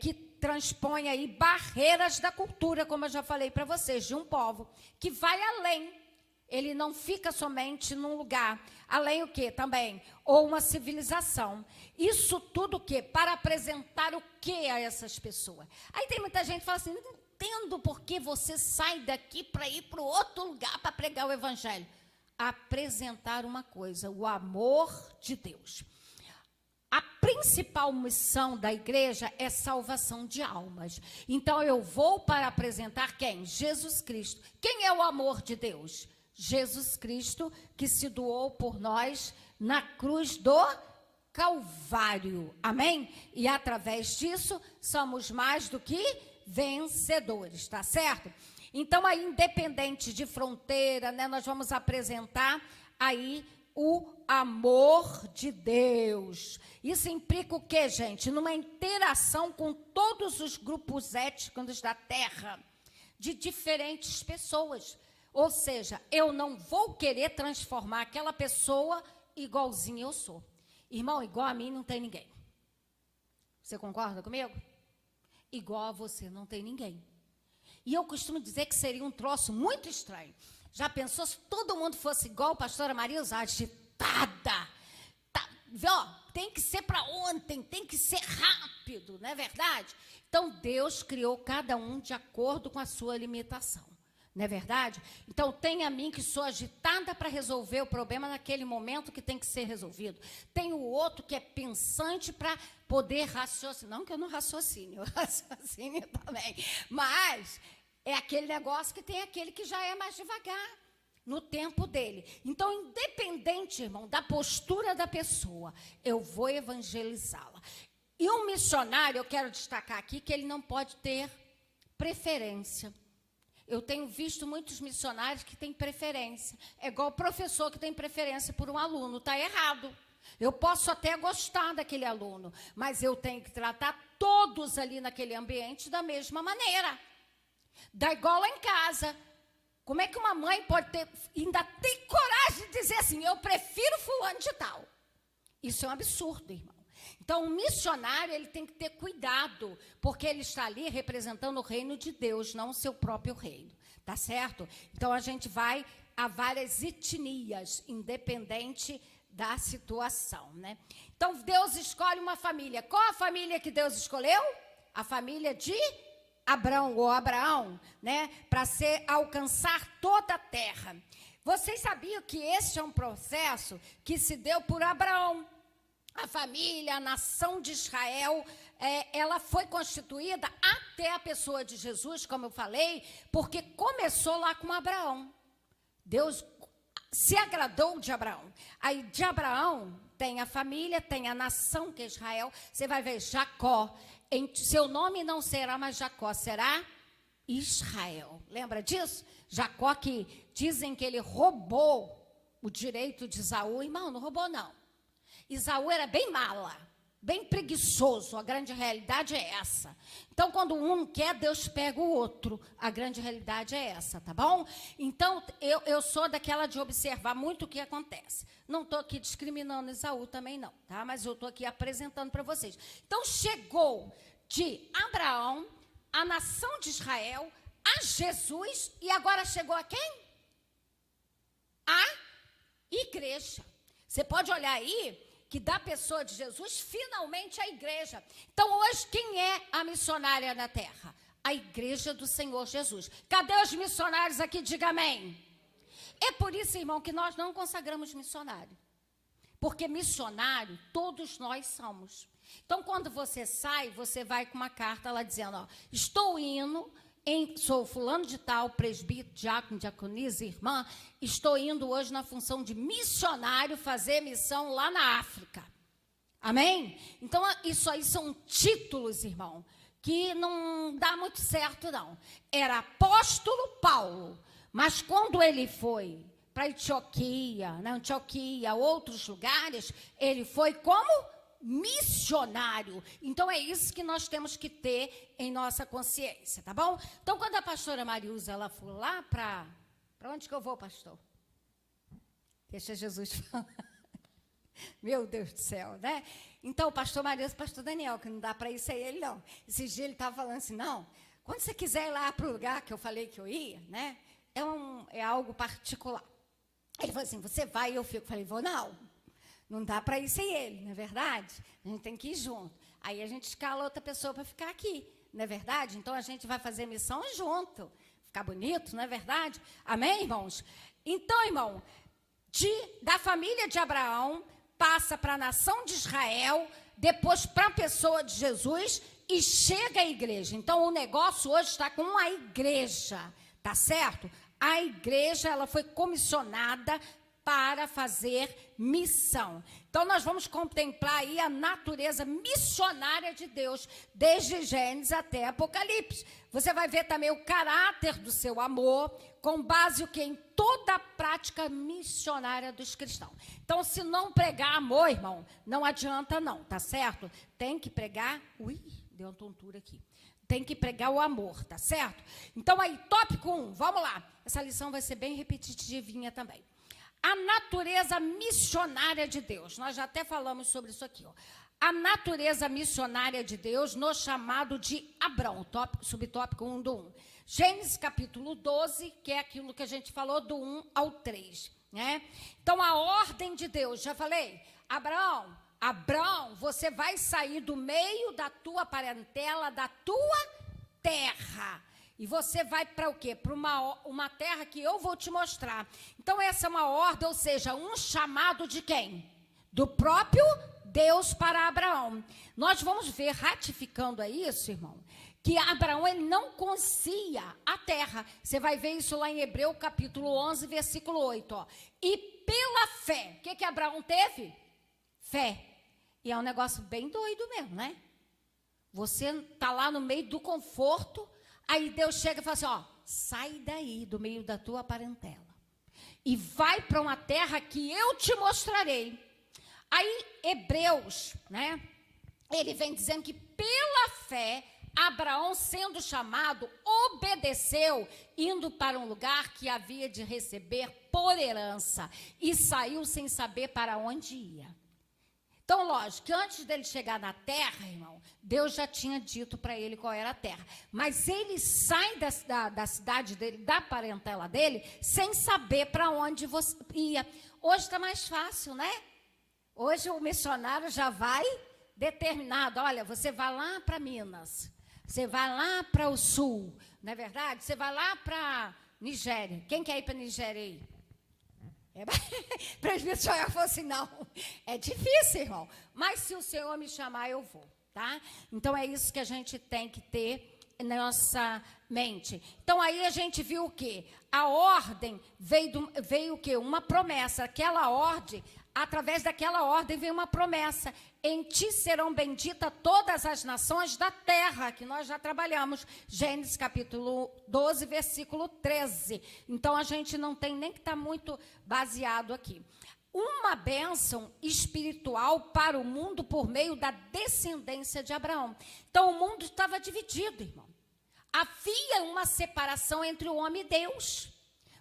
que transpõe aí barreiras da cultura, como eu já falei para vocês, de um povo, que vai além. Ele não fica somente num lugar, além o quê também? Ou uma civilização. Isso tudo o quê? Para apresentar o quê a essas pessoas? Aí tem muita gente que fala assim, entendo por que você sai daqui para ir para outro lugar para pregar o evangelho. Apresentar uma coisa, o amor de Deus. A principal missão da igreja é salvação de almas. Então, eu vou para apresentar quem? Jesus Cristo. Quem é o amor de Deus? Jesus Cristo, que se doou por nós na cruz do Calvário. Amém? E através disso, somos mais do que vencedores, tá certo? Então, aí, independente de fronteira, né, nós vamos apresentar aí o amor de Deus. Isso implica o quê, gente? Numa interação com todos os grupos étnicos da terra, de diferentes pessoas. Ou seja, eu não vou querer transformar aquela pessoa igualzinho eu sou. Irmão, igual a mim não tem ninguém. Você concorda comigo? Igual a você não tem ninguém. E eu costumo dizer que seria um troço muito estranho. Já pensou se todo mundo fosse igual a pastora Marilza, agitada? Tem que ser para ontem, tem que ser rápido, não é verdade? Então, Deus criou cada um de acordo com a sua limitação, não é verdade? Então, tem a mim que sou agitada para resolver o problema naquele momento que tem que ser resolvido. Tem o outro que é pensante para poder raciocinar. Não que eu não raciocine, eu raciocínio também. Mas é aquele negócio que tem aquele que já é mais devagar, no tempo dele. Então, independente, irmão, da postura da pessoa, eu vou evangelizá-la. E um missionário, eu quero destacar aqui, que ele não pode ter preferência. Eu tenho visto muitos missionários que têm preferência. É igual o professor que tem preferência por um aluno. Está errado. Eu posso até gostar daquele aluno, mas eu tenho que tratar todos ali naquele ambiente da mesma maneira. Da igual lá em casa. Como é que uma mãe pode ainda ter coragem de dizer assim, eu prefiro fulano de tal? Isso é um absurdo, irmão. Então, o missionário, ele tem que ter cuidado, porque ele está ali representando o reino de Deus, não o seu próprio reino, tá certo? Então, a gente vai a várias etnias, independente da situação, né? Então, Deus escolhe uma família. Qual a família que Deus escolheu? A família de Abraão, né? Para alcançar toda a terra. Vocês sabiam que esse é um processo que se deu por Abraão? A família, a nação de Israel, ela foi constituída até a pessoa de Jesus, como eu falei, porque começou lá com Abraão. Deus se agradou de Abraão. Aí de Abraão tem a família, tem a nação que é Israel. Você vai ver Jacó. Seu nome não será mais Jacó, será Israel. Lembra disso? Jacó, que dizem que ele roubou o direito de Esaú. Irmão, não roubou não. Esaú era bem mala, bem preguiçoso. A grande realidade é essa. Então, quando um quer, Deus pega o outro. A grande realidade é essa, tá bom? Então, eu sou daquela de observar muito o que acontece. Não estou aqui discriminando Esaú também não, tá? Mas eu estou aqui apresentando para vocês. Então, chegou de Abraão, a nação de Israel, a Jesus, e agora chegou a quem? A igreja. Você pode olhar aí, que da pessoa de Jesus, finalmente a igreja. Então, hoje, quem é a missionária na terra? A igreja do Senhor Jesus. Cadê os missionários aqui? Diga amém. É por isso, irmão, que nós não consagramos missionário. Porque missionário, todos nós somos. Então, quando você sai, você vai com uma carta lá dizendo, ó, estou indo, sou fulano de tal, presbítero, diácono, diaconisa, irmã, estou indo hoje na função de missionário fazer missão lá na África. Amém? Então, isso aí são títulos, irmão, que não dá muito certo, não. Era apóstolo Paulo, mas quando ele foi para Antioquia, outros lugares, ele foi como missionário. Então, é isso que nós temos que ter em nossa consciência, tá bom? Então, quando a pastora Marilza, ela for lá para onde que eu vou, pastor? Deixa Jesus falar. Meu Deus do céu, né? Então, o pastor Marilza, o pastor Daniel, que não dá para ir sem ele, não. Esse dia ele estava falando assim, não, quando você quiser ir lá para o lugar que eu falei que eu ia, né? É algo particular. Ele falou assim, você vai? E eu fico. Falei, vou não. Não dá para ir sem ele, não é verdade? A gente tem que ir junto. Aí a gente escala outra pessoa para ficar aqui, não é verdade? Então, a gente vai fazer missão junto. Ficar bonito, não é verdade? Amém, irmãos? Então, irmão, da família de Abraão, passa para a nação de Israel, depois para a pessoa de Jesus e chega à igreja. Então, o negócio hoje está com a igreja, tá certo? A igreja, ela foi comissionada para fazer missão. Então, nós vamos contemplar aí a natureza missionária de Deus, desde Gênesis até Apocalipse. Você vai ver também o caráter do seu amor, com base o quê? Em toda a prática missionária dos cristãos. Então, se não pregar amor, irmão, não adianta não, tá certo? Tem que pregar... Ui, deu uma tontura aqui. Tem que pregar o amor, tá certo? Então, aí, tópico 1, vamos lá. Essa lição vai ser bem repetitivinha também. A natureza missionária de Deus. Nós já até falamos sobre isso aqui, ó. A natureza missionária de Deus no chamado de Abrão, subtópico 1 do 1. Gênesis capítulo 12, que é aquilo que a gente falou do 1 ao 3, né? Então, a ordem de Deus, já falei, Abrão, você vai sair do meio da tua parentela, da tua terra. E você vai para o quê? Para uma terra que eu vou te mostrar. Então, essa é uma ordem, ou seja, um chamado de quem? Do próprio Deus para Abraão. Nós vamos ver, ratificando a isso, irmão, que Abraão, ele não conhecia a terra. Você vai ver isso lá em Hebreu, capítulo 11, versículo 8. Ó. E pela fé, o que Abraão teve? Fé. E é um negócio bem doido mesmo, né? Você está lá no meio do conforto, aí Deus chega e fala assim, ó, sai daí do meio da tua parentela e vai para uma terra que eu te mostrarei. Aí Hebreus, né, ele vem dizendo que pela fé, Abraão, sendo chamado, obedeceu, indo para um lugar que havia de receber por herança e saiu sem saber para onde ia. Então, lógico, que antes dele chegar na terra, irmão, Deus já tinha dito para ele qual era a terra. Mas ele sai da cidade dele, da parentela dele, sem saber para onde você ia. Hoje está mais fácil, né? Hoje o missionário já vai determinado. Olha, você vai lá para Minas, você vai lá para o sul, não é verdade? Você vai lá para Nigéria. Quem quer ir para Nigéria aí? Para as pessoas eu falo assim, não, é difícil, irmão, mas se o Senhor me chamar, eu vou, tá? Então, é isso que a gente tem que ter na nossa mente. Então, aí a gente viu o quê? A ordem veio o quê? Uma promessa, aquela ordem, através daquela ordem veio uma promessa, em ti serão benditas todas as nações da terra, que nós já trabalhamos, Gênesis capítulo 12, versículo 13. Então, a gente não tem nem que estar muito baseado aqui. Uma bênção espiritual para o mundo por meio da descendência de Abraão. Então, o mundo estava dividido, irmão. Havia uma separação entre o homem e Deus,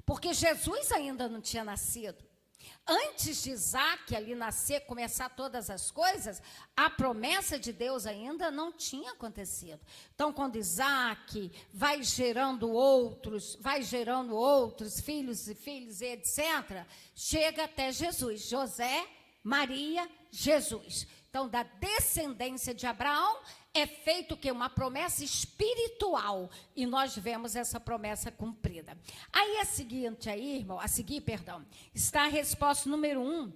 porque Jesus ainda não tinha nascido. Antes de Isaac ali nascer, começar todas as coisas, a promessa de Deus ainda não tinha acontecido. Então, quando Isaac vai gerando outros, filhos e filhas, etc., chega até Jesus, José, Maria, Jesus. Então, da descendência de Abraão, é feito que uma promessa espiritual, e nós vemos essa promessa cumprida. Aí está a resposta número 1,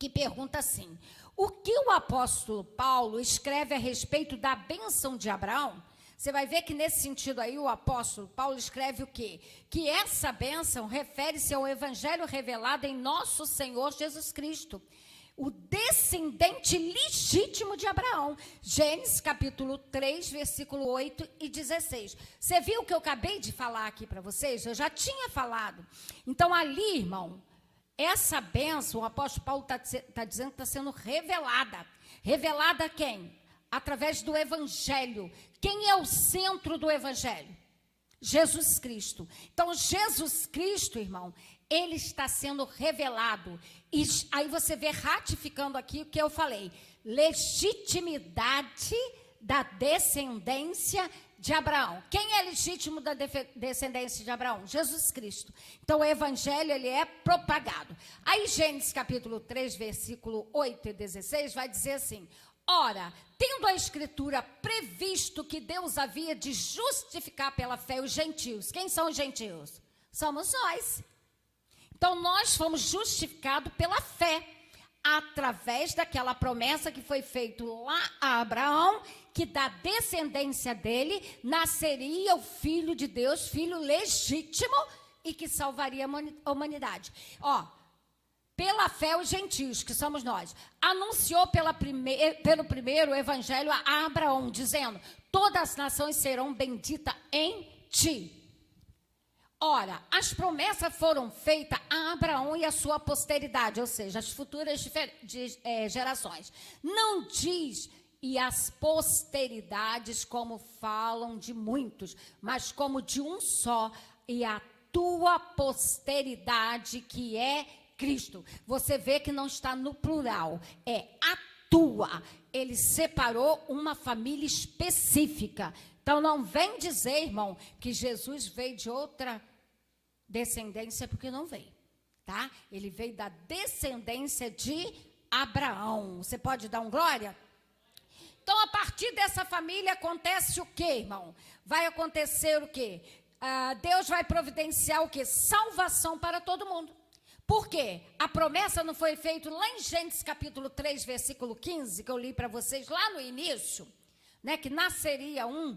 que pergunta assim: o que o apóstolo Paulo escreve a respeito da bênção de Abraão? Você vai ver que nesse sentido aí o apóstolo Paulo escreve o quê? Que essa bênção refere-se ao evangelho revelado em nosso Senhor Jesus Cristo, o descendente legítimo de Abraão. Gênesis capítulo 3, versículo 8 e 16. Você viu o que eu acabei de falar aqui para vocês? Eu já tinha falado. Então, ali, irmão, essa bênção, o apóstolo Paulo está dizendo que está sendo revelada. Revelada a quem? Através do evangelho. Quem é o centro do evangelho? Jesus Cristo. Então, Jesus Cristo, irmão, ele está sendo revelado. E aí você vê ratificando aqui o que eu falei. Legitimidade da descendência de Abraão. Quem é legítimo da descendência de Abraão? Jesus Cristo. Então, o evangelho, ele é propagado. Aí, Gênesis capítulo 3, versículo 8 e 16, vai dizer assim: Ora, tendo a Escritura previsto que Deus havia de justificar pela fé os gentios. Quem são os gentios? Somos nós. Então, nós fomos justificados pela fé, através daquela promessa que foi feita lá a Abraão, que da descendência dele nasceria o Filho de Deus, filho legítimo, e que salvaria a humanidade. Pela fé, os gentios, que somos nós, anunciou pelo primeiro evangelho a Abraão, dizendo: todas as nações serão benditas em ti. Ora, as promessas foram feitas a Abraão e a sua posteridade, ou seja, as futuras gerações. Não diz e as posteridades como falam de muitos, mas como de um só, e a tua posteridade, que é Cristo. Você vê que não está no plural, é a tua. Ele separou uma família específica. Então, não vem dizer, irmão, que Jesus veio de outra descendência, porque não veio, tá? Ele veio da descendência de Abraão. Você pode dar um glória? Então, a partir dessa família, acontece o quê, irmão? Vai acontecer o quê? Deus vai providenciar o quê? Salvação para todo mundo. Por quê? A promessa não foi feita lá em Gênesis capítulo 3, versículo 15, que eu li para vocês lá no início, né, que nasceria um.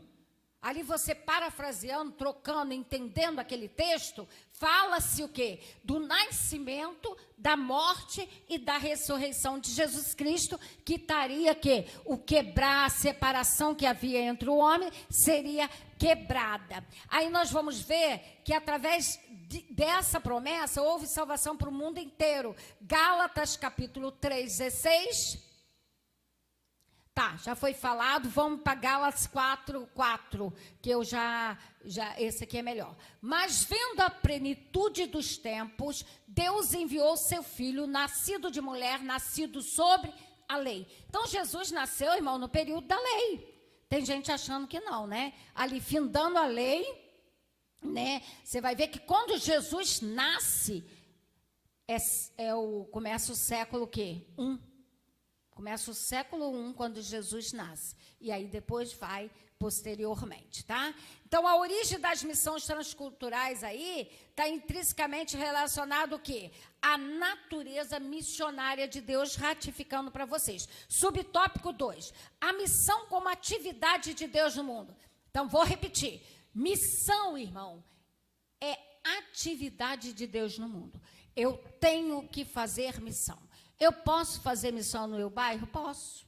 Ali você parafraseando, trocando, entendendo aquele texto, fala-se o quê? Do nascimento, da morte e da ressurreição de Jesus Cristo, que estaria quê? O quebrar, a separação que havia entre o homem seria quebrada. Aí nós vamos ver que através dessa promessa houve salvação para o mundo inteiro. Gálatas capítulo 3, 16... Tá, já foi falado, vamos para Gálatas 4:4, que eu esse aqui é melhor. Mas vendo a plenitude dos tempos, Deus enviou seu filho, nascido de mulher, nascido sobre a lei. Então, Jesus nasceu, irmão, no período da lei. Tem gente achando que não, né? Ali, findando a lei, né? Você vai ver que quando Jesus nasce, começa o século o quê? 1. Começa o século I, quando Jesus nasce. E aí depois vai posteriormente, tá? Então, a origem das missões transculturais aí está intrinsecamente relacionado o quê? A natureza missionária de Deus, ratificando para vocês. Subtópico 2. A missão como atividade de Deus no mundo. Então, vou repetir. Missão, irmão, é atividade de Deus no mundo. Eu tenho que fazer missão. Eu posso fazer missão no meu bairro? Posso.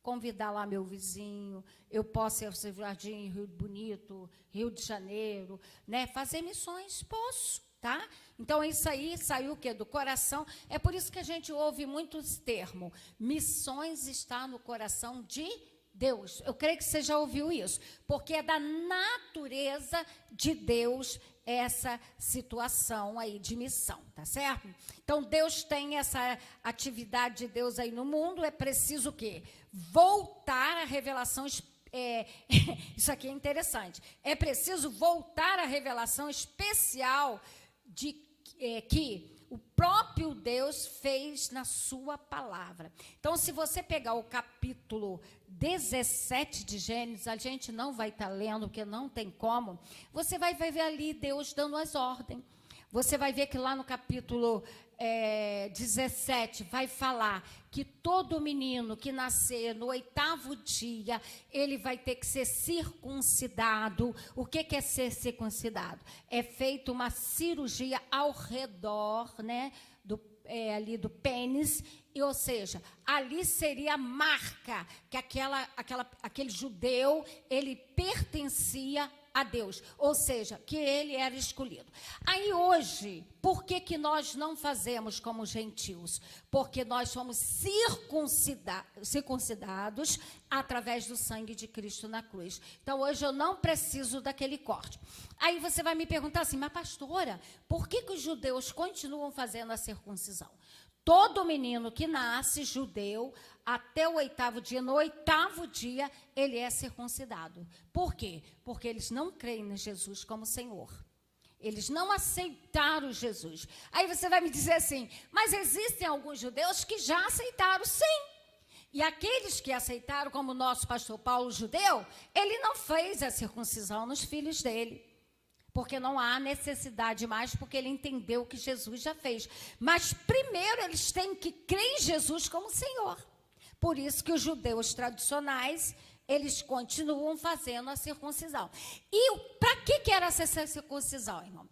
Convidar lá meu vizinho, eu posso ir ao seu jardim, Rio Bonito, Rio de Janeiro, né? Fazer missões? Posso, tá? Então, isso aí saiu o quê? Do coração. É por isso que a gente ouve muitos termos. Missões está no coração de Deus. Eu creio que você já ouviu isso, porque é da natureza de Deus essa situação aí de missão, tá certo? Então, Deus tem essa atividade de Deus aí no mundo, é preciso o quê? Voltar à revelação, isso aqui é interessante, é preciso voltar à revelação especial de que o próprio Deus fez na sua palavra. Então, se você pegar o capítulo 17 de Gênesis, a gente não vai estar lendo, porque não tem como, você vai ver ali Deus dando as ordens. Você vai ver que lá no capítulo 17 vai falar que todo menino que nascer no 8º dia, ele vai ter que ser circuncidado. O que é ser circuncidado? É feita uma cirurgia ao redor, né, ali do pênis, ou seja, ali seria a marca que aquele judeu, ele pertencia a Deus, ou seja, que ele era escolhido. Aí hoje, por que nós não fazemos como gentios? Porque nós somos circuncidados através do sangue de Cristo na cruz. Então, hoje eu não preciso daquele corte. Aí você vai me perguntar assim, mas pastora, por que os judeus continuam fazendo a circuncisão? Todo menino que nasce judeu, até o 8º dia, no 8º dia, ele é circuncidado. Por quê? Porque eles não creem em Jesus como Senhor. Eles não aceitaram Jesus. Aí você vai me dizer assim, mas existem alguns judeus que já aceitaram, sim. E aqueles que aceitaram, como o nosso pastor Paulo judeu, ele não fez a circuncisão nos filhos dele. Porque não há necessidade mais, porque ele entendeu o que Jesus já fez. Mas primeiro eles têm que crer em Jesus como Senhor. Por isso que os judeus tradicionais, eles continuam fazendo a circuncisão. E para que era essa circuncisão, irmão?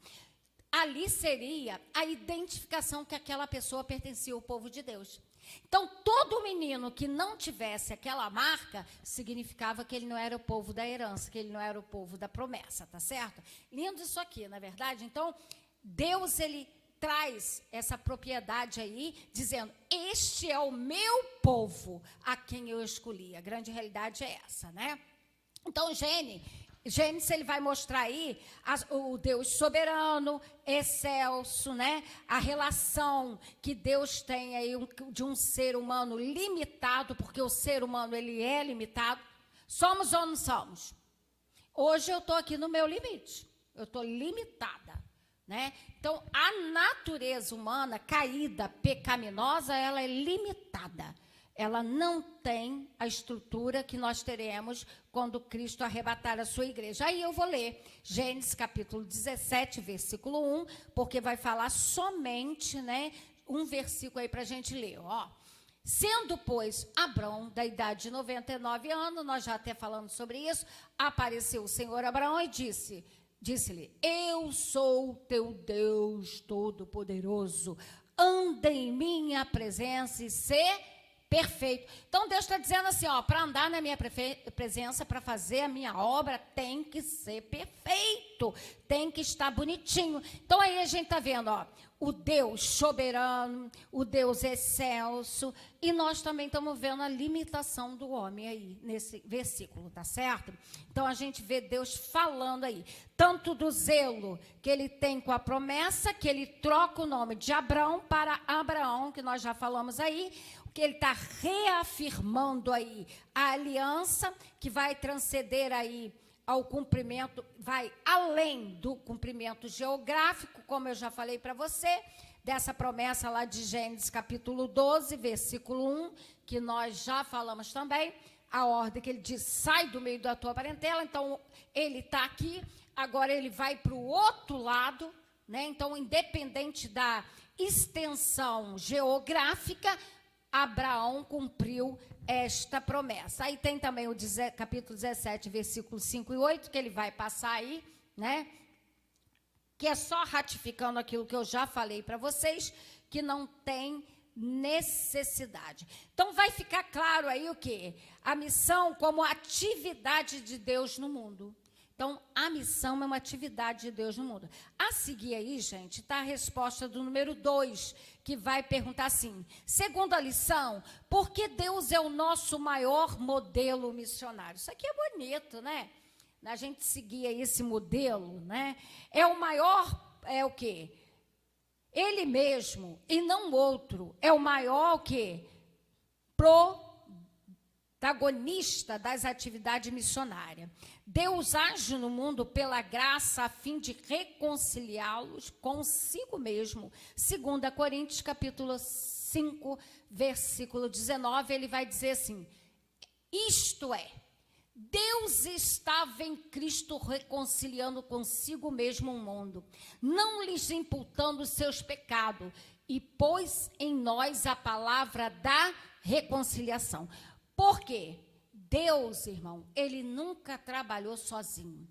Ali seria a identificação que aquela pessoa pertencia ao povo de Deus. Então, todo menino que não tivesse aquela marca, significava que ele não era o povo da herança, que ele não era o povo da promessa, tá certo? Lindo isso aqui, na verdade. Então, Deus, ele traz essa propriedade aí, dizendo, este é o meu povo, a quem eu escolhi. A grande realidade é essa, né? Então, Gênesis, ele vai mostrar aí o Deus soberano, excelso, né? A relação que Deus tem aí de um ser humano limitado, porque o ser humano, ele é limitado. Somos ou não somos? Hoje eu estou aqui no meu limite. Eu estou limitada, né? Então, a natureza humana caída, pecaminosa, ela é limitada. Ela não tem a estrutura que nós teremos quando Cristo arrebatar a sua igreja. Aí eu vou ler Gênesis capítulo 17, versículo 1, porque vai falar somente, né, um versículo aí para a gente ler, ó. Sendo, pois, Abrão, da idade de 99 anos, nós já até falamos sobre isso, apareceu o Senhor Abraão e disse-lhe, eu sou o teu Deus Todo-Poderoso, anda em minha presença e ser perfeito. Então, Deus está dizendo assim, ó, para andar na minha presença, para fazer a minha obra, tem que ser perfeito, tem que estar bonitinho. Então, aí a gente está vendo, ó, o Deus soberano, o Deus excelso, e nós também estamos vendo a limitação do homem aí, nesse versículo, tá certo? Então, a gente vê Deus falando aí, tanto do zelo que ele tem com a promessa, que ele troca o nome de Abrão para Abraão, que nós já falamos aí, que ele está reafirmando aí a aliança que vai transcender aí ao cumprimento, vai além do cumprimento geográfico, como eu já falei para você, dessa promessa lá de Gênesis capítulo 12, versículo 1, que nós já falamos também, a ordem que ele diz, sai do meio da tua parentela. Então, ele está aqui, agora ele vai para o outro lado, né? Então, independente da extensão geográfica, Abraão cumpriu esta promessa. Aí tem também o capítulo 17, versículos 5 e 8, que ele vai passar aí, né? Que é só ratificando aquilo que eu já falei para vocês, que não tem necessidade. Então, vai ficar claro aí o quê? A missão como atividade de Deus no mundo. Então, a missão é uma atividade de Deus no mundo. A seguir aí, gente, está a resposta do número 2, que vai perguntar assim, segundo a lição, por que Deus é o nosso maior modelo missionário? Isso aqui é bonito, né? A gente seguir aí esse modelo, né? É o maior, é o quê? Ele mesmo, e não outro, é o maior o quê? Protagonista das atividades missionárias. Deus age no mundo pela graça a fim de reconciliá-los consigo mesmo. 2 Coríntios, capítulo 5, versículo 19, ele vai dizer assim, isto é, Deus estava em Cristo reconciliando consigo mesmo o mundo, não lhes imputando os seus pecados, e pôs em nós a palavra da reconciliação. Por quê? Deus, irmão, ele nunca trabalhou sozinho.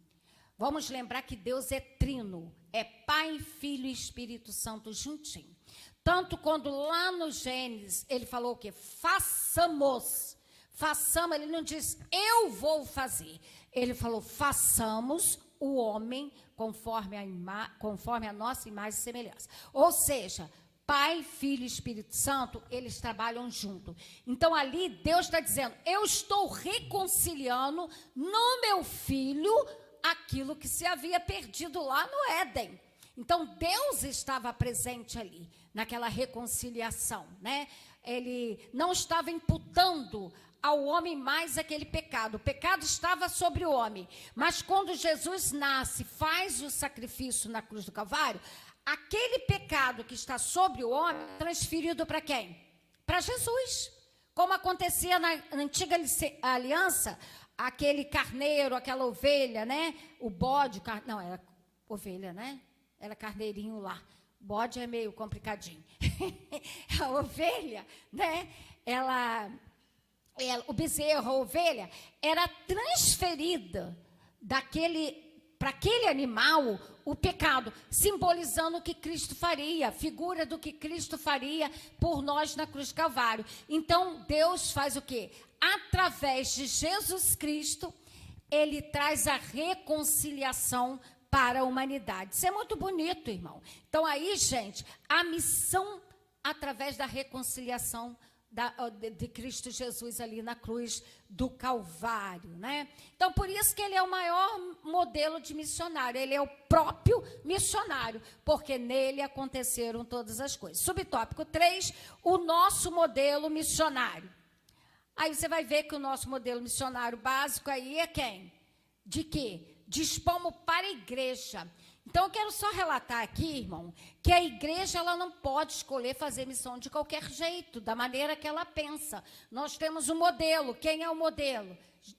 Vamos lembrar que Deus é trino, é Pai, Filho e Espírito Santo juntinho. Tanto quando lá no Gênesis, ele falou o quê? Façamos, ele não diz, eu vou fazer. Ele falou, façamos o homem conforme a nossa imagem e semelhança. Ou seja, Pai, Filho e Espírito Santo, eles trabalham junto. Então, ali, Deus está dizendo, eu estou reconciliando no meu filho aquilo que se havia perdido lá no Éden. Então, Deus estava presente ali, naquela reconciliação, né? Ele não estava imputando ao homem mais aquele pecado. O pecado estava sobre o homem. Mas quando Jesus nasce, faz o sacrifício na cruz do Calvário, aquele pecado que está sobre o homem, transferido para quem? Para Jesus. como acontecia na antiga aliança, aquele carneiro, aquela ovelha, né? O bode, não, era ovelha, né? Era carneirinho lá. Bode é meio complicadinho. A ovelha, né? O bezerro, a ovelha, era transferida para aquele animal o pecado, simbolizando o que Cristo faria, figura do que Cristo faria por nós na cruz do Calvário. Então, Deus faz o quê? Através de Jesus Cristo, Ele traz a reconciliação para a humanidade. Isso é muito bonito, irmão. Então, aí, gente, a missão através da reconciliação de Cristo Jesus ali na cruz do Calvário, né? Então, por isso que ele é o maior modelo de missionário, ele é o próprio missionário, porque nele aconteceram todas as coisas. Subtópico 3, o nosso modelo missionário. Aí você vai ver que o nosso modelo missionário básico aí é quem? De quê? Dispomos para a igreja. Então, eu quero só relatar aqui, irmão, que a igreja ela não pode escolher fazer missão de qualquer jeito, da maneira que ela pensa. Nós temos um modelo. Quem é o modelo?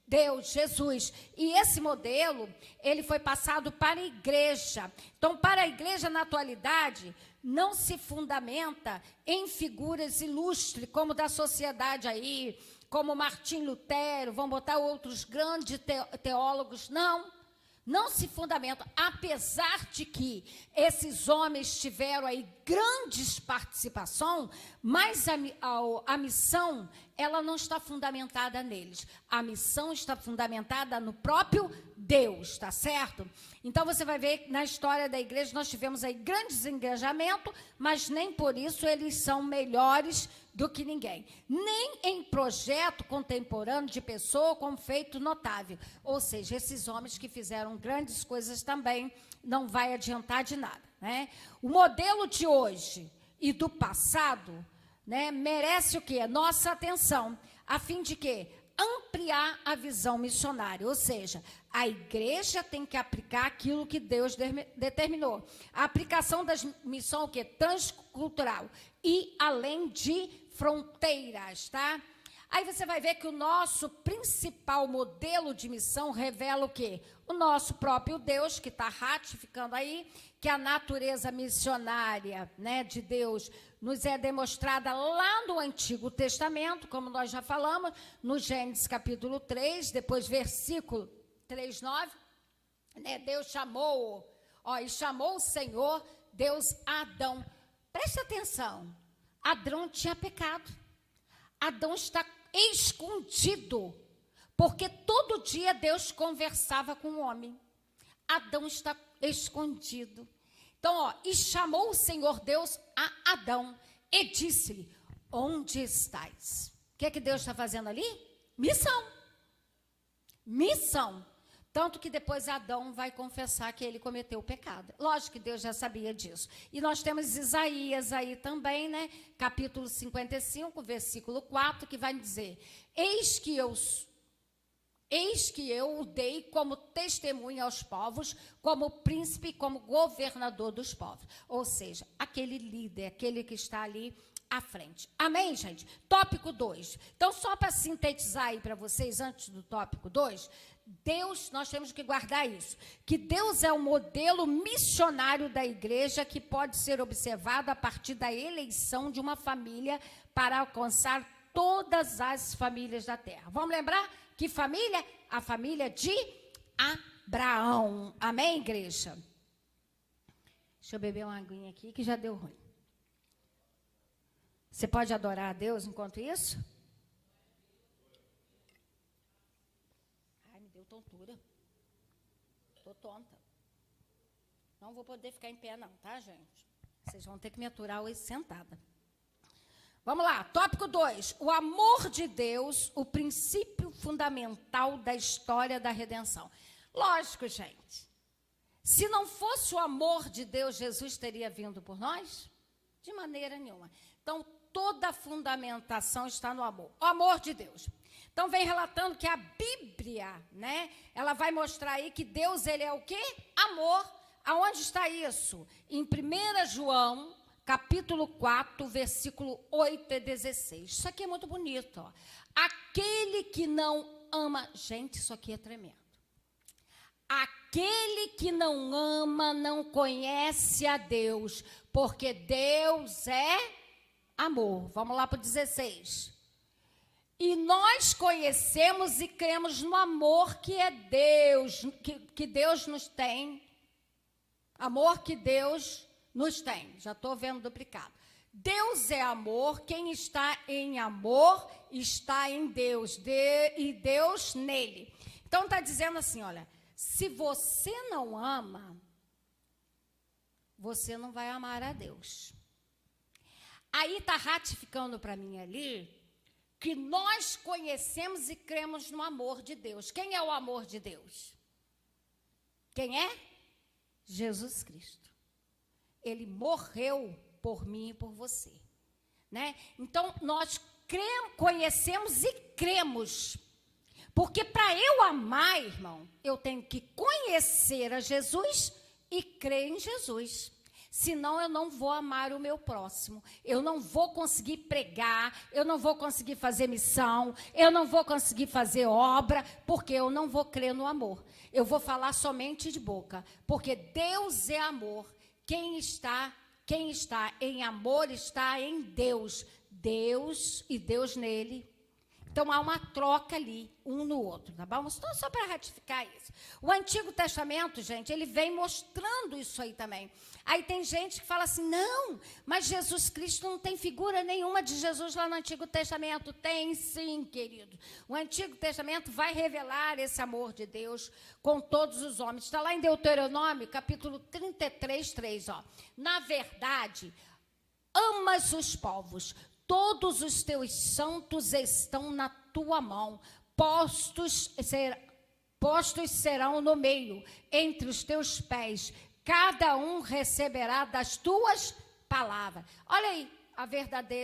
Deus, Jesus. E esse modelo, ele foi passado para a igreja. Então, para a igreja, na atualidade, não se fundamenta em figuras ilustres, como da sociedade aí, como Martim Lutero, vão botar outros grandes teólogos, não se fundamentam, apesar de que esses homens tiveram aí grandes participação, mas a missão, ela não está fundamentada neles. A missão está fundamentada no próprio Deus, tá certo? Então, você vai ver que na história da igreja, nós tivemos aí grandes engajamentos, mas nem por isso eles são melhores do que ninguém. Nem em projeto contemporâneo de pessoa com feito notável. Ou seja, esses homens que fizeram grandes coisas também não vai adiantar de nada, né? O modelo de hoje e do passado, né, merece o quê? Nossa atenção, a fim de quê? Ampliar a visão missionária, ou seja, a igreja tem que aplicar aquilo que Deus determinou. A aplicação da missão, o quê? Transcultural e além de fronteiras, tá? Aí você vai ver que o nosso principal modelo de missão revela o quê? O nosso próprio Deus, que está ratificando aí, que a natureza missionária, né, de Deus nos é demonstrada lá no Antigo Testamento, como nós já falamos, no Gênesis capítulo 3, depois versículo 3:9, né, Deus chamou o Senhor, Deus Adão. Presta atenção, Adão tinha pecado. Adão está escondido, porque todo dia Deus conversava com o homem. Adão está escondido. Então, e chamou o Senhor Deus a Adão e disse-lhe, onde estás? O que é que Deus está fazendo ali? Missão. Missão. Tanto que depois Adão vai confessar que ele cometeu o pecado. Lógico que Deus já sabia disso. E nós temos Isaías aí também, né? Capítulo 55, versículo 4, que vai dizer, eis que eu o dei como testemunha aos povos, como príncipe e como governador dos povos. Ou seja, aquele líder, aquele que está ali à frente. Amém, gente? Tópico 2. Então, só para sintetizar aí para vocês, antes do tópico 2, Deus, nós temos que guardar isso, que Deus é o modelo missionário da igreja que pode ser observado a partir da eleição de uma família para alcançar todas as famílias da terra. Vamos lembrar que família? A família de Abraão. Amém, igreja? Deixa eu beber uma aguinha aqui que já deu ruim. Você pode adorar a Deus enquanto isso? Tontura. Estou tonta. Não vou poder ficar em pé não, tá, gente? Vocês vão ter que me aturar hoje sentada. Vamos lá, tópico 2. O amor de Deus, o princípio fundamental da história da redenção. Lógico, gente. Se não fosse o amor de Deus, Jesus teria vindo por nós? De maneira nenhuma. Então, toda a fundamentação está no amor. O amor de Deus. Então, vem relatando que a Bíblia, né, ela vai mostrar aí que Deus, ele é o quê? Amor. Aonde está isso? Em 1 João, capítulo 4, versículo 8 e 16. Isso aqui é muito bonito, ó. Aquele que não ama... Gente, isso aqui é tremendo. Aquele que não ama não conhece a Deus, porque Deus é amor. Vamos lá para o 16. E nós conhecemos e cremos no amor que é Deus, que Deus nos tem. Amor que Deus nos tem. Já estou vendo duplicado. Deus é amor, quem está em amor está em Deus, e Deus nele. Então está dizendo assim, olha, se você não ama, você não vai amar a Deus. Aí está ratificando para mim ali que nós conhecemos e cremos no amor de Deus. Quem é o amor de Deus? Quem é? Jesus Cristo. Ele morreu por mim e por você, né? Então, nós conhecemos e cremos. Porque para eu amar, irmão, eu tenho que conhecer a Jesus e crer em Jesus. Senão eu não vou amar o meu próximo. Eu não vou conseguir pregar, eu não vou conseguir fazer missão, eu não vou conseguir fazer obra, porque eu não vou crer no amor. Eu vou falar somente de boca, porque Deus é amor. Quem está em amor está em Deus. Deus e Deus nele. Então, há uma troca ali, um no outro, tá bom? Então, só para ratificar isso. O Antigo Testamento, gente, ele vem mostrando isso aí também. Aí tem gente que fala assim, não, mas Jesus Cristo não tem figura nenhuma de Jesus lá no Antigo Testamento. Tem sim, querido. O Antigo Testamento vai revelar esse amor de Deus com todos os homens. Está lá em Deuteronômio, capítulo 33, 3, ó. Na verdade, amas os povos, todos os teus santos estão na tua mão, postos serão no meio, entre os teus pés, cada um receberá das tuas palavras. Olha aí,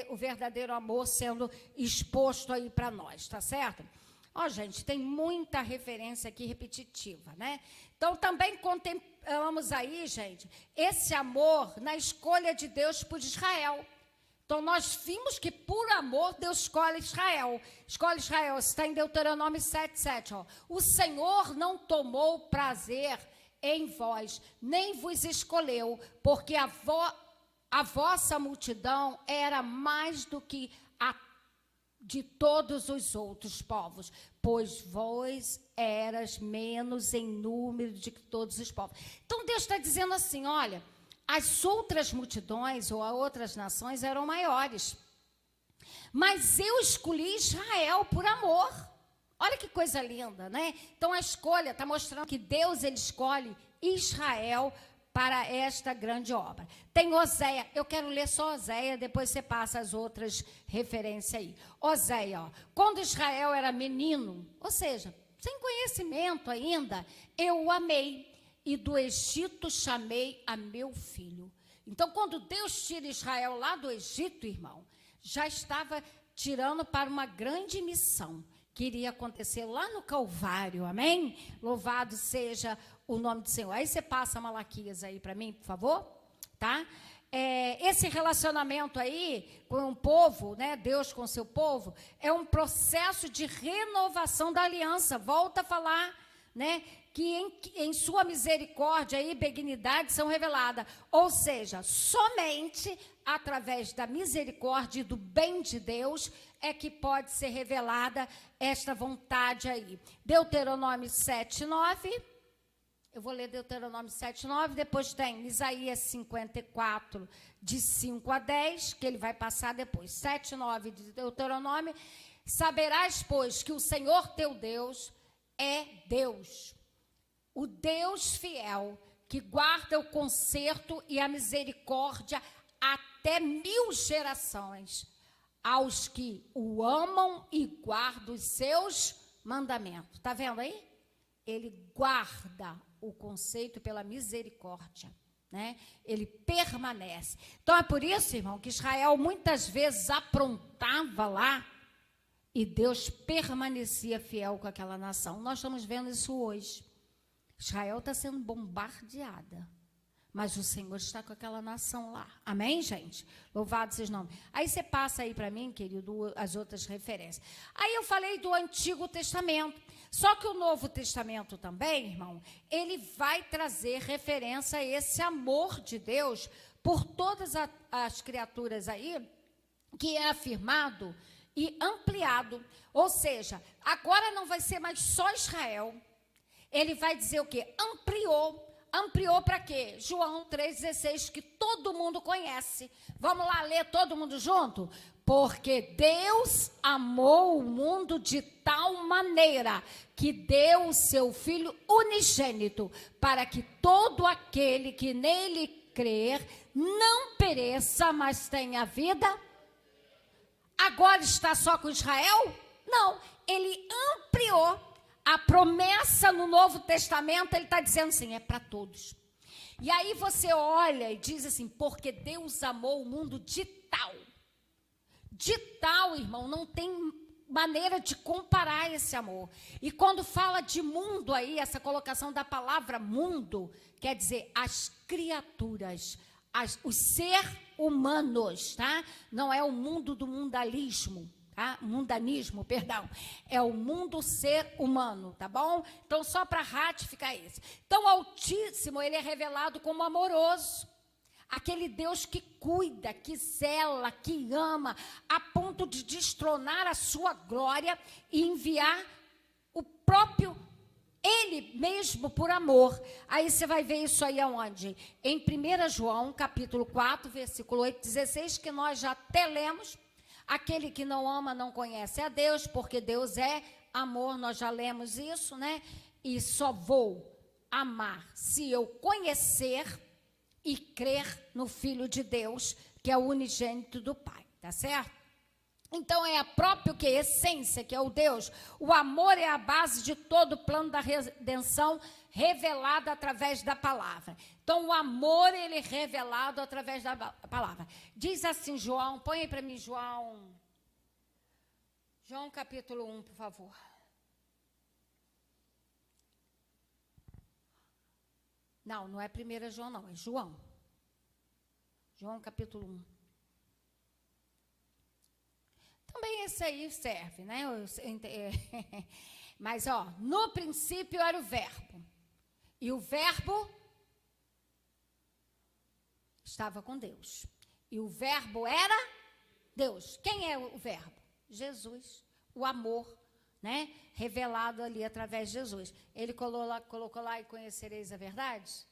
o verdadeiro amor sendo exposto aí para nós, tá certo? Ó, gente, tem muita referência aqui repetitiva, né? Então, também contemplamos aí, gente, esse amor na escolha de Deus por Israel. Então, nós vimos que, por amor, Deus escolhe Israel. Escolhe Israel, está em Deuteronômio 7, 7. Ó. O Senhor não tomou prazer em vós, nem vos escolheu, porque a vossa multidão era mais do que a de todos os outros povos, pois vós eras menos em número de que todos os povos. Então, Deus está dizendo assim, olha... As outras multidões ou as outras nações eram maiores. Mas eu escolhi Israel por amor. Olha que coisa linda, né? Então, a escolha está mostrando que Deus ele escolhe Israel para esta grande obra. Tem Oséia. Eu quero ler só Oséia, depois você passa as outras referências aí. Oséia, ó, quando Israel era menino, ou seja, sem conhecimento ainda, eu o amei. E do Egito chamei a meu filho. Então, quando Deus tira Israel lá do Egito, irmão, já estava tirando para uma grande missão, que iria acontecer lá no Calvário, amém? Louvado seja o nome do Senhor. Aí você passa Malaquias aí para mim, por favor, tá? Esse relacionamento aí com o povo, né, Deus com o seu povo, é um processo de renovação da aliança. Volta a falar, né, que em sua misericórdia e benignidade são reveladas. Ou seja, somente através da misericórdia e do bem de Deus é que pode ser revelada esta vontade aí. Deuteronômio 7, 9. Eu vou ler Deuteronômio 7, 9. Depois tem Isaías 54, de 5 a 10, que ele vai passar depois. 7, 9 de Deuteronômio. Saberás, pois, que o Senhor teu Deus é Deus, o Deus fiel, que guarda o conserto e a misericórdia até 1000 gerações, aos que o amam e guardam os seus mandamentos. Está vendo aí? Ele guarda o conceito pela misericórdia, né? Ele permanece. Então, é por isso, irmão, que Israel muitas vezes aprontava lá e Deus permanecia fiel com aquela nação. Nós estamos vendo isso hoje. Israel está sendo bombardeada, mas o Senhor está com aquela nação lá. Amém, gente? Louvado seja o nome. Aí você passa aí para mim, querido, as outras referências. Aí eu falei do Antigo Testamento. Só que o Novo Testamento também, irmão, ele vai trazer referência a esse amor de Deus por todas as criaturas aí, que é afirmado e ampliado. Ou seja, agora não vai ser mais só Israel. Ele vai dizer o quê? Ampliou para quê? João 3,16, que todo mundo conhece. Vamos lá ler todo mundo junto? Porque Deus amou o mundo de tal maneira que deu o seu Filho unigênito, para que todo aquele que nele crer não pereça, mas tenha vida. Agora está só com Israel? Não, ele ampliou. A promessa no Novo Testamento, ele está dizendo assim, é para todos. E aí você olha e diz assim, porque Deus amou o mundo de tal, irmão, não tem maneira de comparar esse amor. E quando fala de mundo aí, essa colocação da palavra mundo, quer dizer as criaturas, os seres humanos, tá? Não é o mundo do mundanismo. Tá? Mundanismo, perdão, é o mundo ser humano, tá bom? Então, só para ratificar isso. Então, o Altíssimo, ele é revelado como amoroso, aquele Deus que cuida, que zela, que ama, a ponto de destronar a sua glória e enviar o próprio ele mesmo por amor. Aí você vai ver isso aí aonde? Em 1 João, capítulo 4, versículo 8, 16, que nós já até lemos. Aquele que não ama não conhece a Deus, porque Deus é amor, nós já lemos isso, né? E só vou amar se eu conhecer e crer no Filho de Deus, que é o unigênito do Pai, tá certo? Então, é a própria que essência, que é o Deus. O amor é a base de todo o plano da redenção revelado através da palavra. Então, o amor, ele é revelado através da palavra. Diz assim, João, põe aí para mim, João capítulo 1, por favor. Não é 1 João, não, é João. João capítulo 1. Também esse aí serve, né? Mas, no princípio era o verbo. E o verbo estava com Deus. E o verbo era Deus. Quem é o verbo? Jesus. O amor, né? Revelado ali através de Jesus. Ele colocou lá e conhecereis a verdade?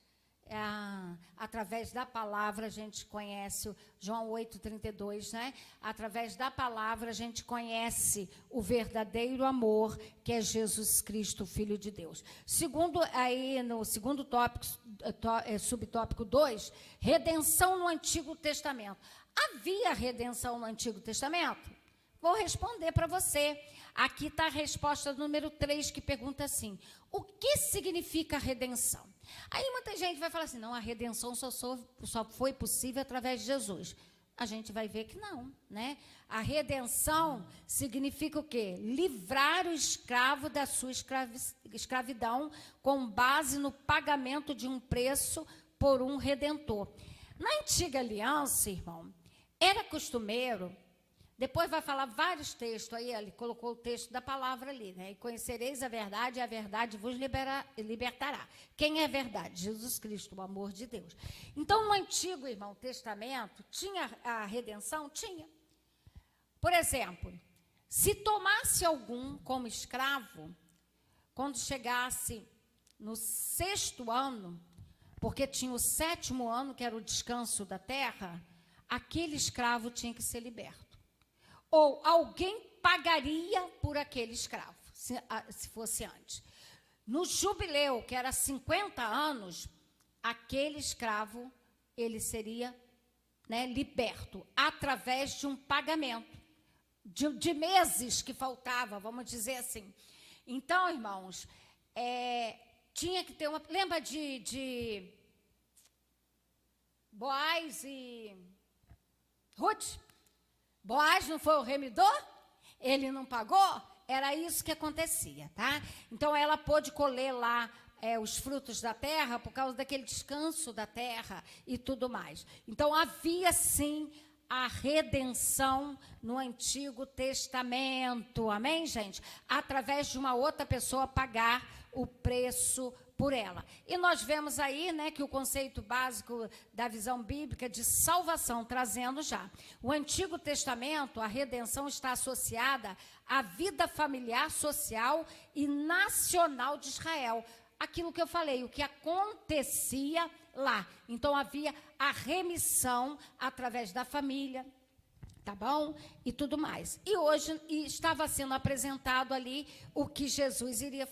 Através da palavra a gente conhece o João 8,32, né? Através da palavra a gente conhece o verdadeiro amor, que é Jesus Cristo, Filho de Deus. Segundo, aí no segundo tópico, subtópico 2, redenção no Antigo Testamento. Havia redenção no Antigo Testamento? Vou responder para você. Aqui está a resposta número 3, que pergunta assim, o que significa redenção? Aí muita gente vai falar assim, não, a redenção só foi possível através de Jesus. A gente vai ver que não, né? A redenção significa o quê? Livrar o escravo da sua escravidão com base no pagamento de um preço por um redentor. Na antiga aliança, irmão, era costumeiro. Depois vai falar vários textos, aí ele colocou o texto da palavra ali, né? E conhecereis a verdade, e a verdade vos libertará. Quem é a verdade? Jesus Cristo, o amor de Deus. Então, no Antigo, irmão, Testamento, tinha a redenção? Tinha. Por exemplo, se tomasse algum como escravo, quando chegasse no 6º ano, porque tinha o 7º ano, que era o descanso da terra, aquele escravo tinha que ser liberto. Ou alguém pagaria por aquele escravo, se fosse antes. No jubileu, que era 50 anos, aquele escravo, ele seria, né, liberto, através de um pagamento, de meses que faltava, vamos dizer assim. Então, irmãos, tinha que ter uma... Lembra de Boaz e Ruth? Boaz não foi o remidor? Ele não pagou? Era isso que acontecia, tá? Então, ela pôde colher lá os frutos da terra por causa daquele descanso da terra e tudo mais. Então, havia, sim, a redenção no Antigo Testamento. Amém, gente? Através de uma outra pessoa pagar o preço por ela. E nós vemos aí, né, que o conceito básico da visão bíblica de salvação, trazendo já. O Antigo Testamento, a redenção está associada à vida familiar, social e nacional de Israel. Aquilo que eu falei, o que acontecia lá. Então, havia a remissão através da família, tá bom? E tudo mais. E hoje estava sendo apresentado ali o que Jesus iria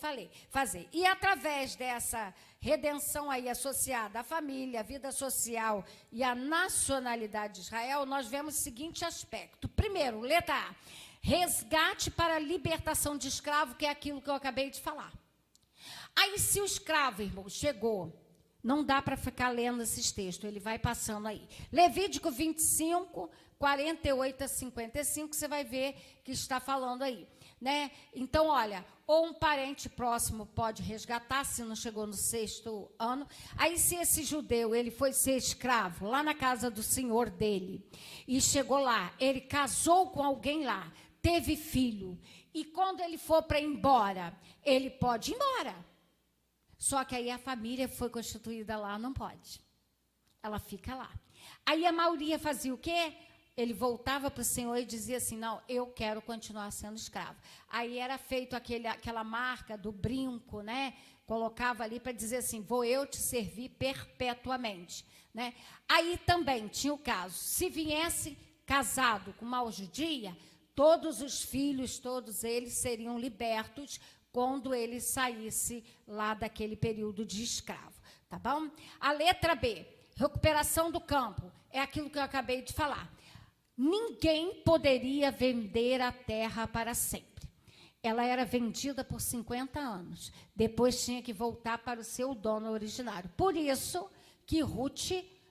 fazer. E através dessa redenção aí associada à família, à vida social e à nacionalidade de Israel, nós vemos o seguinte aspecto. Primeiro, letra A, resgate para a libertação de escravo, que é aquilo que eu acabei de falar. Aí, se o escravo, irmão, chegou, não dá para ficar lendo esses textos, ele vai passando aí. Levítico 25, 48 a 55, você vai ver que está falando aí, né? Então, olha, ou um parente próximo pode resgatar, se não chegou no 6º ano. Aí, se esse judeu, ele foi ser escravo lá na casa do senhor dele, e chegou lá, ele casou com alguém lá, teve filho, e quando ele for para ir embora, ele pode ir embora. Só que aí a família foi constituída lá, não pode. Ela fica lá. Aí a maioria fazia o quê? Ele voltava para o Senhor e dizia assim, não, eu quero continuar sendo escravo. Aí era feito aquela marca do brinco, né? Colocava ali para dizer assim, vou eu te servir perpetuamente, né? Aí também tinha o caso, se viesse casado com uma judia, todos os filhos, todos eles seriam libertos quando ele saísse lá daquele período de escravo, tá bom? A letra B, recuperação do campo, é aquilo que eu acabei de falar. Ninguém poderia vender a terra para sempre. Ela era vendida por 50 anos. Depois tinha que voltar para o seu dono originário. Por isso que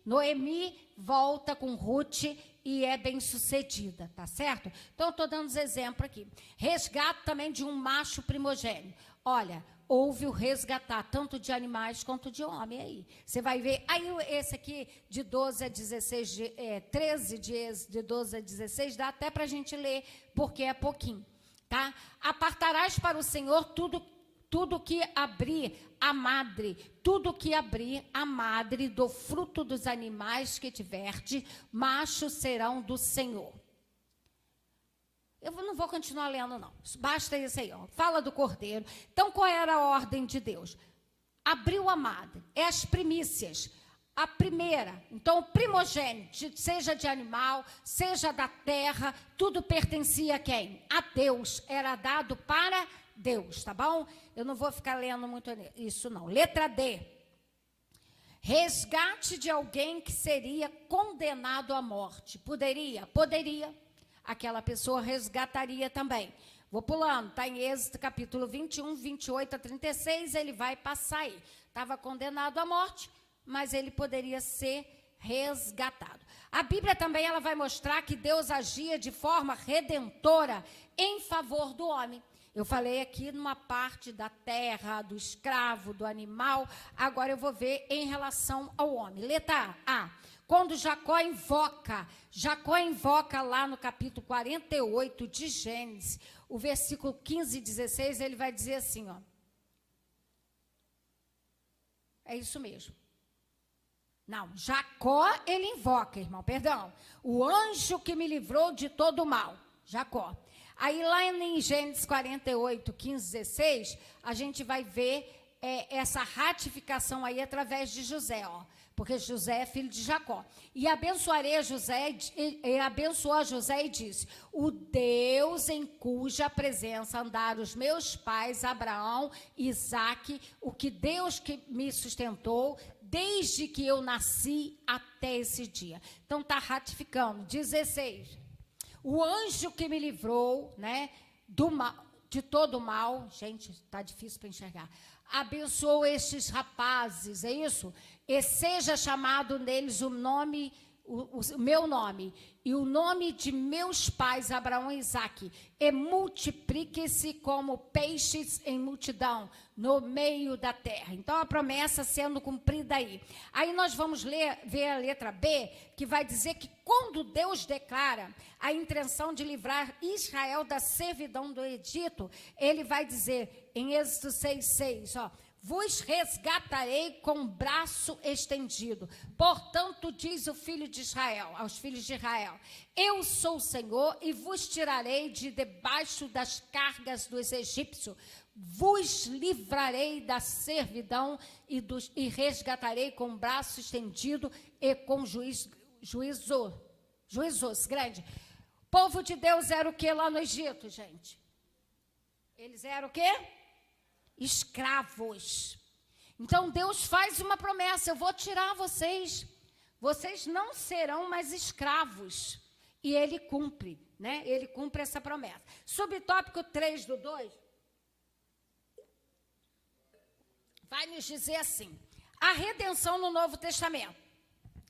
Noemi volta com Ruth e é bem-sucedida, tá certo? Então, eu estou dando os exemplos aqui. Resgate também de um macho primogênito. Olha, houve o resgatar tanto de animais quanto de homem aí. Você vai ver, aí esse aqui de 12 a 16, 13 dias de 12 a 16, dá até para a gente ler, porque é pouquinho, tá? Apartarás para o Senhor tudo que abrir a madre, tudo que abrir a madre do fruto dos animais que tiverte, machos serão do Senhor. Eu não vou continuar lendo, não. Basta isso aí, ó. Fala do cordeiro. Então, qual era a ordem de Deus? Abriu a madre, é as primícias. A primeira, então, o primogênito, seja de animal, seja da terra, tudo pertencia a quem? A Deus, era dado para Deus, tá bom? Eu não vou ficar lendo muito isso, não. Letra D. Resgate de alguém que seria condenado à morte. Poderia? Poderia. Aquela pessoa resgataria também. Vou pulando, está em Êxodo capítulo 21, 28 a 36, ele vai passar aí. Estava condenado à morte, mas ele poderia ser resgatado. A Bíblia também ela vai mostrar que Deus agia de forma redentora em favor do homem. Eu falei aqui numa parte da terra, do escravo, do animal, agora eu vou ver em relação ao homem. Letra A. Quando Jacó invoca lá no capítulo 48 de Gênesis, o versículo 15 e 16, ele vai dizer assim, ó. É isso mesmo. Não, Jacó, ele invoca, irmão, perdão. O anjo que me livrou de todo o mal, Jacó. Aí lá em Gênesis 48, 15, 16, a gente vai ver essa ratificação aí através de José, ó. Porque José é filho de Jacó. E abençoarei José, e abençoou José e disse, o Deus em cuja presença andaram os meus pais, Abraão, Isaque, o que Deus que me sustentou, desde que eu nasci até esse dia. Então, está ratificando. 16. O anjo que me livrou, né, do mal, de todo o mal, gente, está difícil para enxergar, abençoou estes rapazes, é isso? E seja chamado neles o nome o meu nome e o nome de meus pais, Abraão e Isaque, e multiplique-se como peixes em multidão no meio da terra. Então, a promessa sendo cumprida aí. Aí nós vamos ver a letra B, que vai dizer que quando Deus declara a intenção de livrar Israel da servidão do Egito, ele vai dizer em Êxodo 6:6, ó, vos resgatarei com braço estendido. Portanto, diz o filho de Israel, aos filhos de Israel, eu sou o Senhor e vos tirarei de debaixo das cargas dos egípcios, vos livrarei da servidão e resgatarei com braço estendido e com juízos grande. O povo de Deus era o que lá no Egito, gente? Eles eram o quê? Escravos. Então Deus faz uma promessa: eu vou tirar vocês não serão mais escravos. E ele cumpre, né? Ele cumpre essa promessa. Subtópico 3/2 vai nos dizer assim: a redenção no Novo Testamento.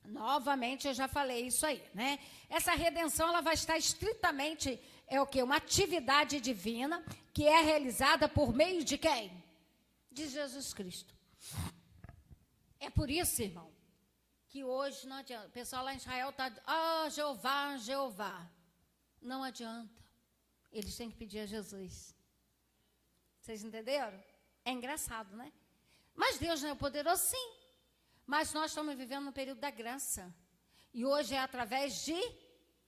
Novamente eu já falei isso aí, né? Essa redenção ela vai estar estritamente uma atividade divina que é realizada por meio de quem? De Jesus Cristo. É por isso, irmão, que hoje não adianta. O pessoal lá em Israel está, Jeová, Jeová. Não adianta. Eles têm que pedir a Jesus. Vocês entenderam? É engraçado, né? Mas Deus não é poderoso, sim. Mas nós estamos vivendo no período da graça. E hoje é através de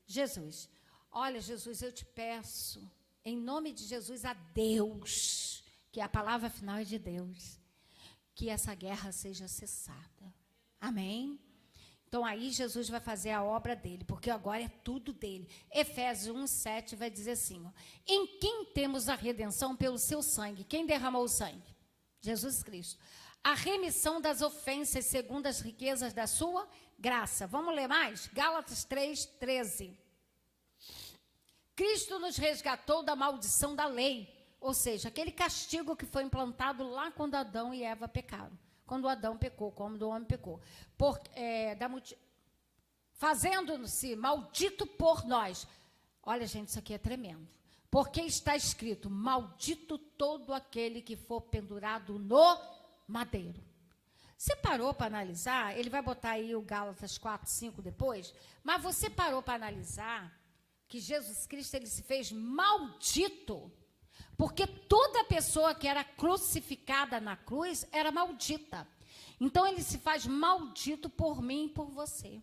Jesus. Olha, Jesus, eu te peço, em nome de Jesus, a Deus, que a palavra final é de Deus, que essa guerra seja cessada. Amém? Então, aí Jesus vai fazer a obra dele, porque agora é tudo dele. Efésios 1:7 vai dizer assim, ó, em quem temos a redenção pelo seu sangue. Quem derramou o sangue? Jesus Cristo. A remissão das ofensas segundo as riquezas da sua graça. Vamos ler mais? Gálatas 3:13. Cristo nos resgatou da maldição da lei, ou seja, aquele castigo que foi implantado lá quando Adão e Eva pecaram. Quando Adão pecou, quando o homem pecou. Fazendo-se maldito por nós. Olha, gente, isso aqui é tremendo. Porque está escrito, maldito todo aquele que for pendurado no madeiro. Você parou para analisar? Ele vai botar aí o Gálatas 4:5 depois, mas você parou para analisar que Jesus Cristo ele se fez maldito, porque toda pessoa que era crucificada na cruz era maldita. Então ele se faz maldito por mim e por você.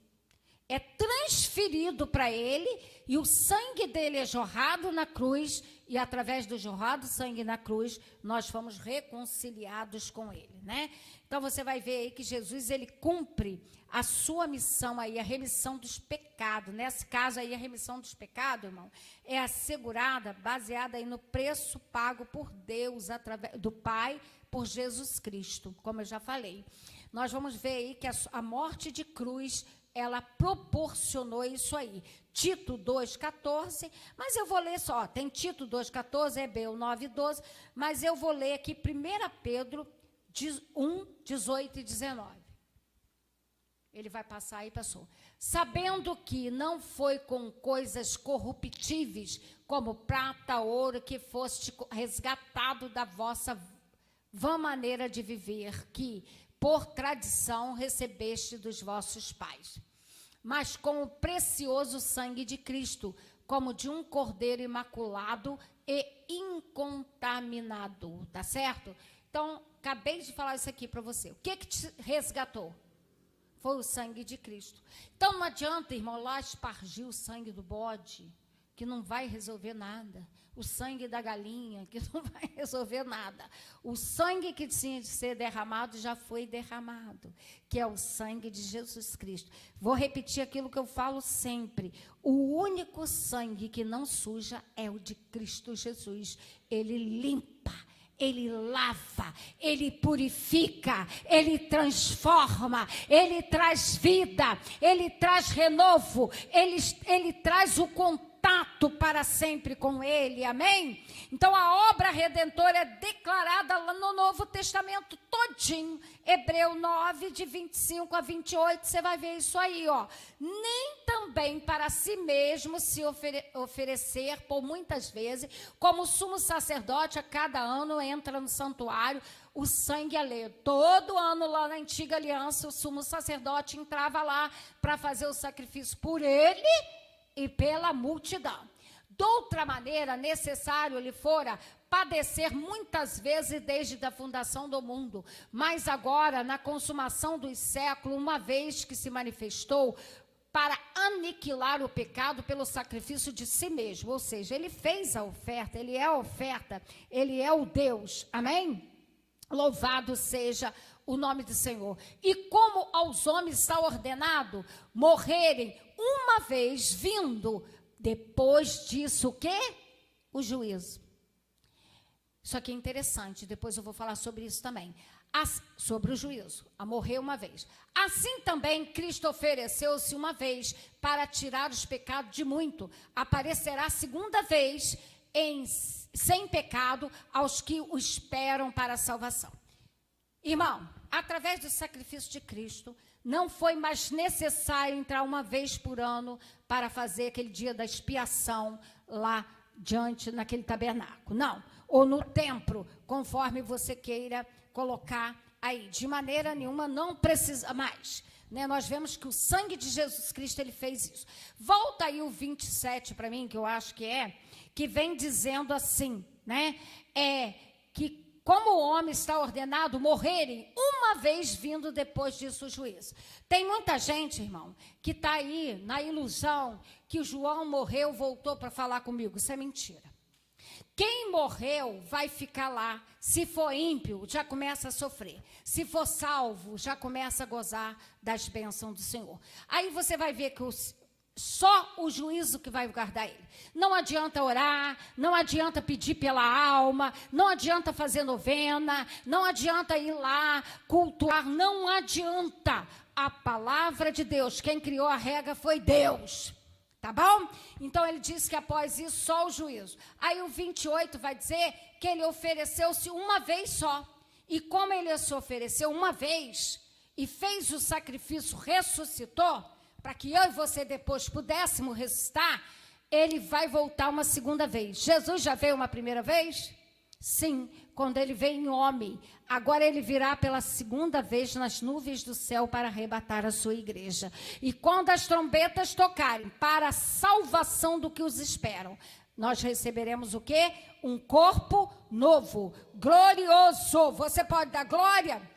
É transferido para ele e o sangue dele é jorrado na cruz e através do jorrado sangue na cruz nós fomos reconciliados com ele, né? Então você vai ver aí que Jesus ele cumpre a sua missão aí, a remissão dos pecados. Nesse caso aí a remissão dos pecados, irmão, é assegurada, baseada aí no preço pago por Deus através do Pai por Jesus Cristo, como eu já falei. Nós vamos ver aí que a morte de cruz ela proporcionou isso aí. Tito 2,14, mas eu vou ler só, tem Tito 2,14, Hebeu 9,12, mas eu vou ler aqui 1 Pedro 1, 18 e 19. Ele vai passar aí, passou. Sabendo que não foi com coisas corruptíveis, como prata, ouro, que foste resgatado da vossa vã maneira de viver, que por tradição recebeste dos vossos pais, mas com o precioso sangue de Cristo, como de um cordeiro imaculado e incontaminado, tá certo? Então, acabei de falar isso aqui para você. O que te resgatou? Foi o sangue de Cristo. Então, não adianta, irmão, lá espargir o sangue do bode, que não vai resolver nada. O sangue da galinha, que não vai resolver nada. O sangue que tinha de ser derramado já foi derramado, que é o sangue de Jesus Cristo. Vou repetir aquilo que eu falo sempre. O único sangue que não suja é o de Cristo Jesus. Ele limpa, ele lava, ele purifica, ele transforma, ele traz vida, ele traz renovo, ele traz o controle contato para sempre com Ele, amém? Então a obra redentora é declarada lá no Novo Testamento todinho, Hebreu 9, de 25 a 28, você vai ver isso aí, ó. Nem também para si mesmo se oferecer por muitas vezes, como o sumo sacerdote a cada ano entra no santuário, o sangue alheio. Todo ano lá na antiga aliança, o sumo sacerdote entrava lá para fazer o sacrifício por ele e pela multidão. De outra maneira, necessário lhe fora padecer muitas vezes desde a fundação do mundo, mas agora, na consumação dos séculos, uma vez que se manifestou para aniquilar o pecado pelo sacrifício de si mesmo, ou seja, ele fez a oferta, ele é a oferta, ele é o Deus, amém? Louvado seja o nome do Senhor. E como aos homens está ordenado morrerem uma vez vindo, depois disso o quê? O juízo. Isso aqui é interessante, depois eu vou falar sobre isso também. Sobre o juízo, a morrer uma vez. Assim também Cristo ofereceu-se uma vez para tirar os pecados de muito. Aparecerá segunda vez sem pecado aos que o esperam para a salvação. Irmão, através do sacrifício de Cristo, não foi mais necessário entrar uma vez por ano para fazer aquele dia da expiação lá diante, naquele tabernáculo. Não. Ou no templo, conforme você queira colocar aí. De maneira nenhuma, não precisa mais. Né? Nós vemos que o sangue de Jesus Cristo, ele fez isso. Volta aí o 27 para mim, que eu acho que vem dizendo assim, né? Que como o homem está ordenado morrerem uma vez vindo depois disso o juízo. Tem muita gente, irmão, que está aí na ilusão que o João morreu, voltou para falar comigo. Isso é mentira. Quem morreu vai ficar lá. Se for ímpio, já começa a sofrer. Se for salvo, já começa a gozar das bênçãos do Senhor. Aí você vai ver que só o juízo que vai guardar ele. Não adianta orar, não adianta pedir pela alma, não adianta fazer novena, não adianta ir lá cultuar, não adianta. A palavra de Deus, quem criou a regra foi Deus. Tá bom? Então ele diz que após isso só o juízo. Aí o 28 vai dizer que ele ofereceu-se uma vez só. E como ele se ofereceu uma vez e fez o sacrifício, ressuscitou, para que eu e você depois pudéssemos ressuscitar, ele vai voltar uma segunda vez. Jesus já veio uma primeira vez? Sim, quando ele veio em homem. Agora ele virá pela segunda vez nas nuvens do céu para arrebatar a sua igreja. E quando as trombetas tocarem para a salvação do que os esperam, nós receberemos o quê? Um corpo novo, glorioso. Você pode dar glória?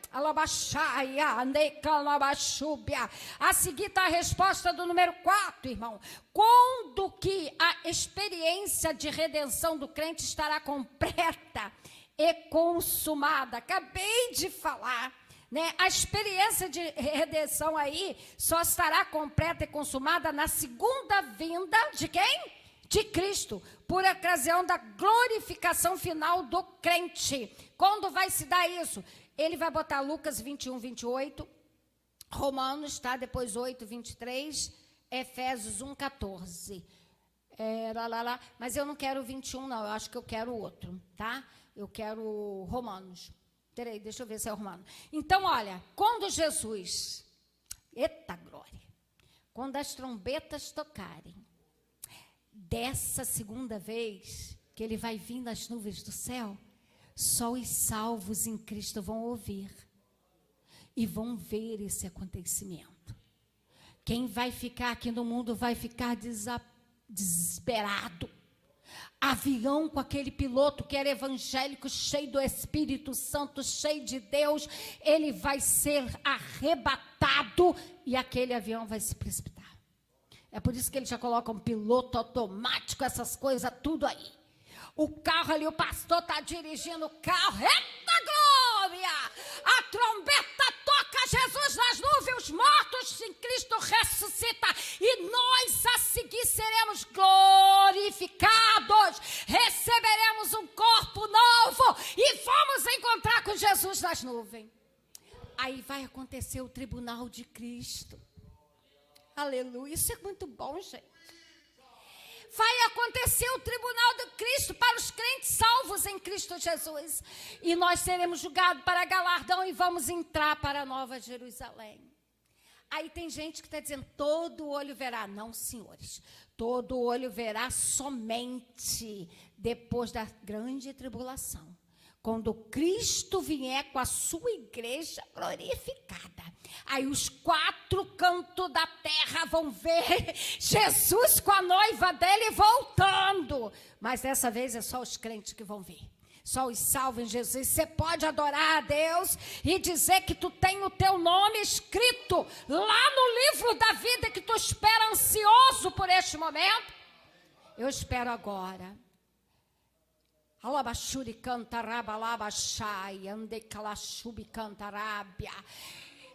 A seguir está a resposta do número 4, irmão. Quando que a experiência de redenção do crente estará completa e consumada? Acabei de falar, né? A experiência de redenção aí só estará completa e consumada na segunda vinda de quem? De Cristo, por ocasião da glorificação final do crente. Quando vai se dar isso? Ele vai botar Lucas 21, 28, Romanos, tá? Depois 8, 23, Efésios 1, 14. Mas eu não quero 21, não. Eu acho que eu quero outro, tá? Eu quero Romanos. Peraí, deixa eu ver se é Romano. Então, olha, quando Jesus, eita glória, quando as trombetas tocarem, dessa segunda vez que ele vai vir nas nuvens do céu, só os salvos em Cristo vão ouvir e vão ver esse acontecimento. Quem vai ficar aqui no mundo vai ficar desesperado. Avião com aquele piloto que era evangélico, cheio do Espírito Santo, cheio de Deus, ele vai ser arrebatado e aquele avião vai se precipitar. É por isso que ele já coloca um piloto automático, essas coisas, tudo aí. O carro ali, o pastor está dirigindo o carro. Eita glória! A trombeta toca, Jesus nas nuvens, os mortos em Cristo ressuscita. E nós a seguir seremos glorificados. Receberemos um corpo novo e vamos encontrar com Jesus nas nuvens. Aí vai acontecer o tribunal de Cristo. Aleluia, isso é muito bom, gente. vai acontecer o tribunal de Cristo para os crentes salvos em Cristo Jesus. E nós seremos julgados para galardão e vamos entrar para a Nova Jerusalém. Aí tem gente que está dizendo, todo olho verá. Não, senhores, todo olho verá somente depois da grande tribulação. Quando Cristo vier com a sua igreja glorificada. Aí os 4 cantos da terra vão ver Jesus com a noiva dele voltando. Mas dessa vez é só os crentes que vão ver. Só os salvos em Jesus. Você pode adorar a Deus e dizer que tu tem o teu nome escrito lá no livro da vida, que tu espera ansioso por este momento. Eu espero agora. Alabashuri cantaraba labashai, ande kalashubi cantarabia.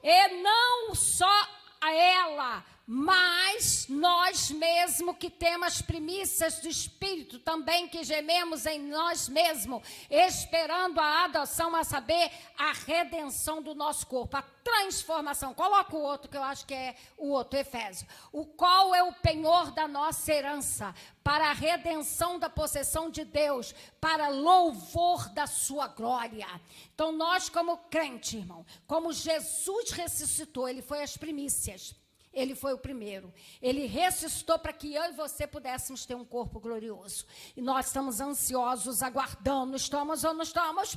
E não só a ela, mas nós mesmos que temos as primícias do Espírito, também que gememos em nós mesmos, esperando a adoção, a saber, a redenção do nosso corpo, a transformação. Coloca o outro, que eu acho que é o outro, Efésio. O qual é o penhor da nossa herança, para a redenção da possessão de Deus, para louvor da sua glória. Então nós como crente, irmão, como Jesus ressuscitou, ele foi as primícias. Ele foi o primeiro. Ele ressuscitou para que eu e você pudéssemos ter um corpo glorioso. E nós estamos ansiosos, aguardando. Estamos ou não estamos?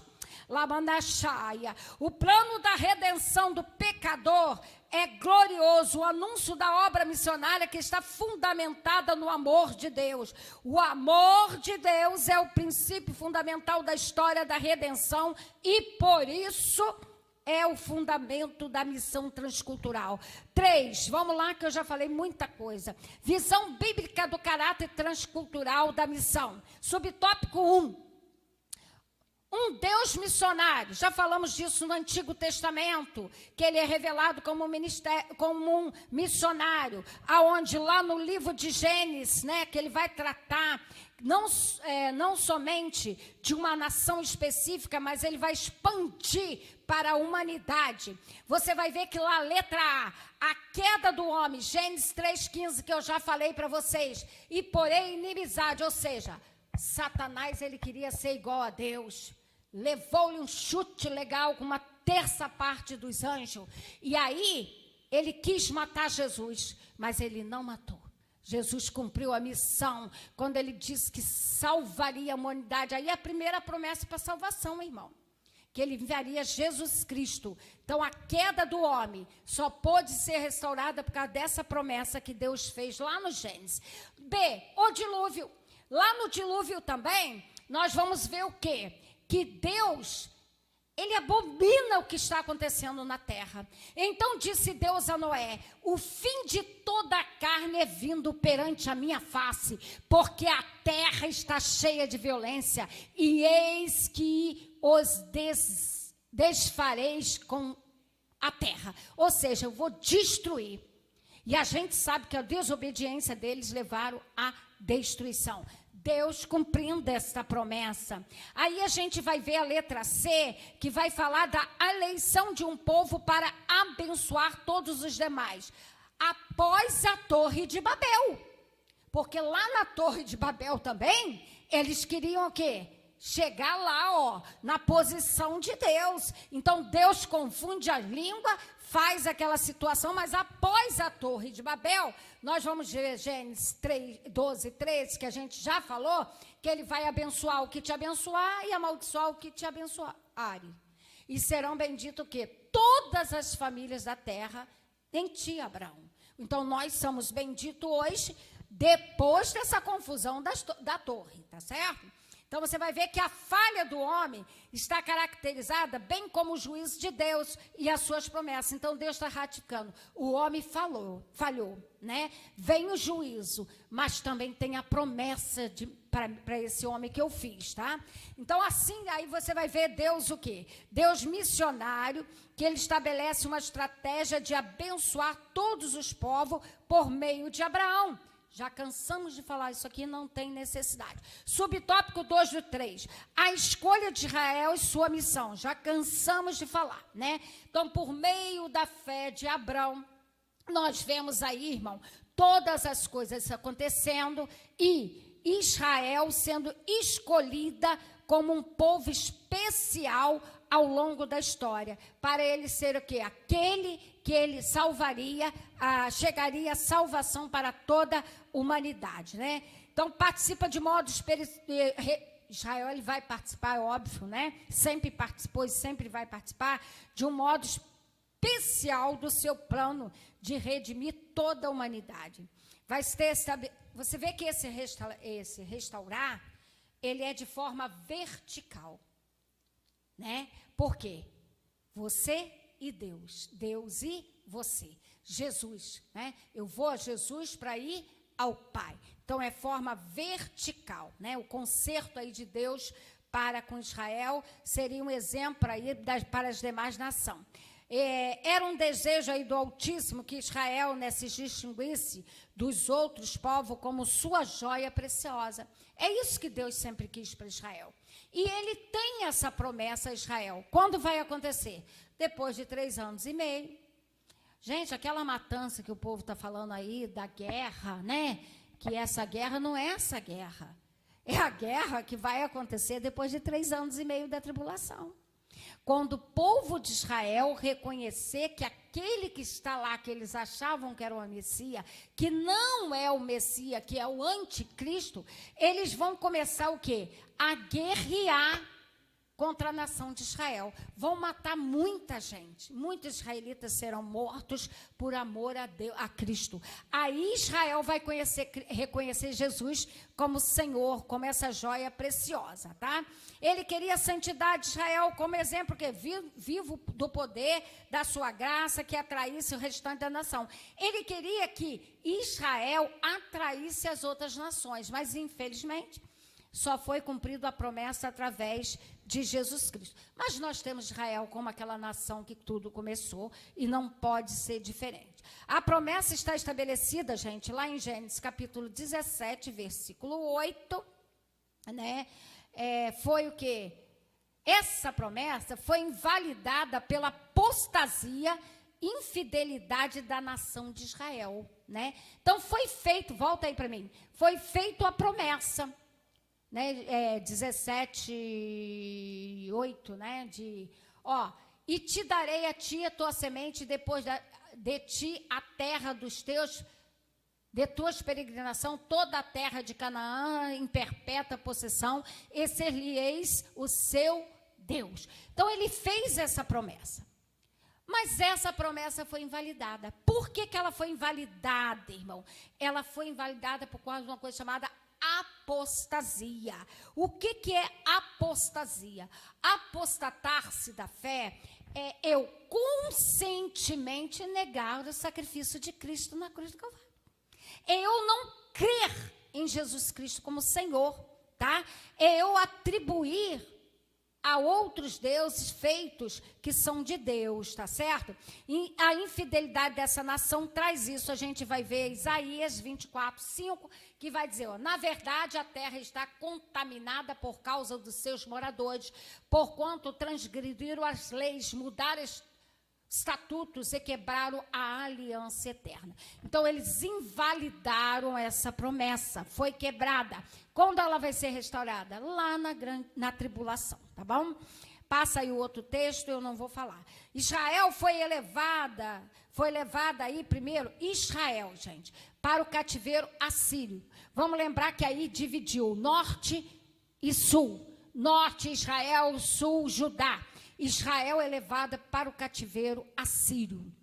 Labandachaia. O plano da redenção do pecador é glorioso. O anúncio da obra missionária que está fundamentada no amor de Deus. O amor de Deus é o princípio fundamental da história da redenção e, por isso, é o fundamento da missão transcultural. 3, vamos lá que eu já falei muita coisa. Visão bíblica do caráter transcultural da missão. Subtópico 1. Um Deus missionário. Já falamos disso no Antigo Testamento, que ele é revelado como um missionário, aonde lá no livro de Gênesis, né, que ele vai tratar não somente de uma nação específica, mas ele vai expandir para a humanidade. Você vai ver que lá, letra a queda do homem, Gênesis 3,15, que eu já falei para vocês, e porém inimizade, ou seja, Satanás, ele queria ser igual a Deus, levou-lhe um chute legal com uma terça parte dos anjos, e aí ele quis matar Jesus, mas ele não matou. Jesus cumpriu a missão quando ele disse que salvaria a humanidade. Aí a primeira promessa para a salvação, irmão, que ele enviaria Jesus Cristo. Então a queda do homem só pôde ser restaurada por causa dessa promessa que Deus fez lá no Gênesis. B, o dilúvio. Lá no dilúvio também, nós vamos ver o quê? Que Deus, ele abomina o que está acontecendo na terra. Então disse Deus a Noé, o fim de toda a carne é vindo perante a minha face, porque a terra está cheia de violência, e eis que os desfareis com a terra. Ou seja, eu vou destruir. E a gente sabe que a desobediência deles levaram à destruição. Deus cumprindo esta promessa. Aí a gente vai ver a letra C, que vai falar da eleição de um povo para abençoar todos os demais. Após a Torre de Babel. Porque lá na Torre de Babel também, eles queriam o quê? Chegar lá, ó, na posição de Deus. Então Deus confunde a língua, faz aquela situação, mas após a Torre de Babel, nós vamos ver Gênesis 12, 13, que a gente já falou, que ele vai abençoar o que te abençoar e amaldiçoar o que te abençoarem. E serão benditos o quê? Todas as famílias da terra em ti, Abraão. Então nós somos benditos hoje, depois dessa confusão da torre, tá certo? Então você vai ver que a falha do homem está caracterizada bem como o juízo de Deus e as suas promessas. Então Deus está ratificando. O homem falhou, né? Vem o juízo, mas também tem a promessa para esse homem que eu fiz, tá? Então assim, aí você vai ver Deus o quê? Deus missionário, que ele estabelece uma estratégia de abençoar todos os povos por meio de Abraão. Já cansamos de falar isso aqui, não tem necessidade. Subtópico 2 do 3. A escolha de Israel e sua missão. Já cansamos de falar, né? Então, por meio da fé de Abraão, nós vemos aí, irmão, todas as coisas acontecendo e Israel sendo escolhida como um povo especial ao longo da história, para ele ser o quê? Aquele que ele salvaria, chegaria a salvação para toda a humanidade, né? Então, participa de modo Israel, ele vai participar, é óbvio, né? Sempre participou e sempre vai participar de um modo especial do seu plano de redimir toda a humanidade. Vai ter, você vê que esse restaurar, ele é de forma vertical, né? Por quê? Você e Deus, Deus e você, Jesus, né? Eu vou a Jesus para ir ao Pai. Então, é forma vertical, né? O concerto aí de Deus para com Israel seria um exemplo aí para as demais nações. Era um desejo aí do Altíssimo que Israel, né, se distinguisse dos outros povos como sua joia preciosa. É isso que Deus sempre quis para Israel. E ele tem essa promessa a Israel. Quando vai acontecer? Depois de 3 anos e meio. Gente, aquela matança que o povo está falando aí, da guerra, né? Que essa guerra não é essa guerra. É a guerra que vai acontecer depois de 3 anos e meio da tribulação. Quando o povo de Israel reconhecer que aquele que está lá, que eles achavam que era o Messias, que não é o Messias, que é o anticristo, eles vão começar o quê? A guerrear contra a nação de Israel. Vão matar muita gente. Muitos israelitas serão mortos por amor a Deus, a Cristo. Aí Israel vai reconhecer Jesus como Senhor, como essa joia preciosa, tá? Ele queria a santidade de Israel como exemplo, que vivo do poder da sua graça, que atraísse o restante da nação. Ele queria que Israel atraísse as outras nações, mas infelizmente só foi cumprida a promessa através de Jesus Cristo. Mas nós temos Israel como aquela nação que tudo começou e não pode ser diferente. A promessa está estabelecida, gente, lá em Gênesis capítulo 17, versículo 8, né? Foi o quê? Essa promessa foi invalidada pela apostasia, infidelidade da nação de Israel, né? Então foi feito, volta aí para mim, foi feita a promessa, né, 17:8, né, e te darei a ti a tua semente, depois de ti a terra de tuas peregrinação, toda a terra de Canaã em perpétua possessão, e ser-lhe-eis o seu Deus. Então, ele fez essa promessa. Mas essa promessa foi invalidada. Por que ela foi invalidada, irmão? Ela foi invalidada por causa de uma coisa chamada apostasia. O que é apostasia? Apostatar-se da fé é eu conscientemente negar o sacrifício de Cristo na cruz do Calvário. É eu não crer em Jesus Cristo como Senhor, tá? É eu atribuir a outros deuses feitos que são de Deus, tá certo? E a infidelidade dessa nação traz isso. A gente vai ver Isaías 24:5, que vai dizer, na verdade a terra está contaminada por causa dos seus moradores, porquanto transgrediram as leis, mudaram estatutos e quebraram a aliança eterna. Então, eles invalidaram essa promessa, foi quebrada. Quando ela vai ser restaurada? Lá na tribulação, tá bom? Passa aí o outro texto, eu não vou falar. Israel foi levada aí primeiro, Israel, gente, para o cativeiro assírio. Vamos lembrar que aí dividiu norte e sul. Norte, Israel, sul, Judá. Israel é levada para o cativeiro assírio.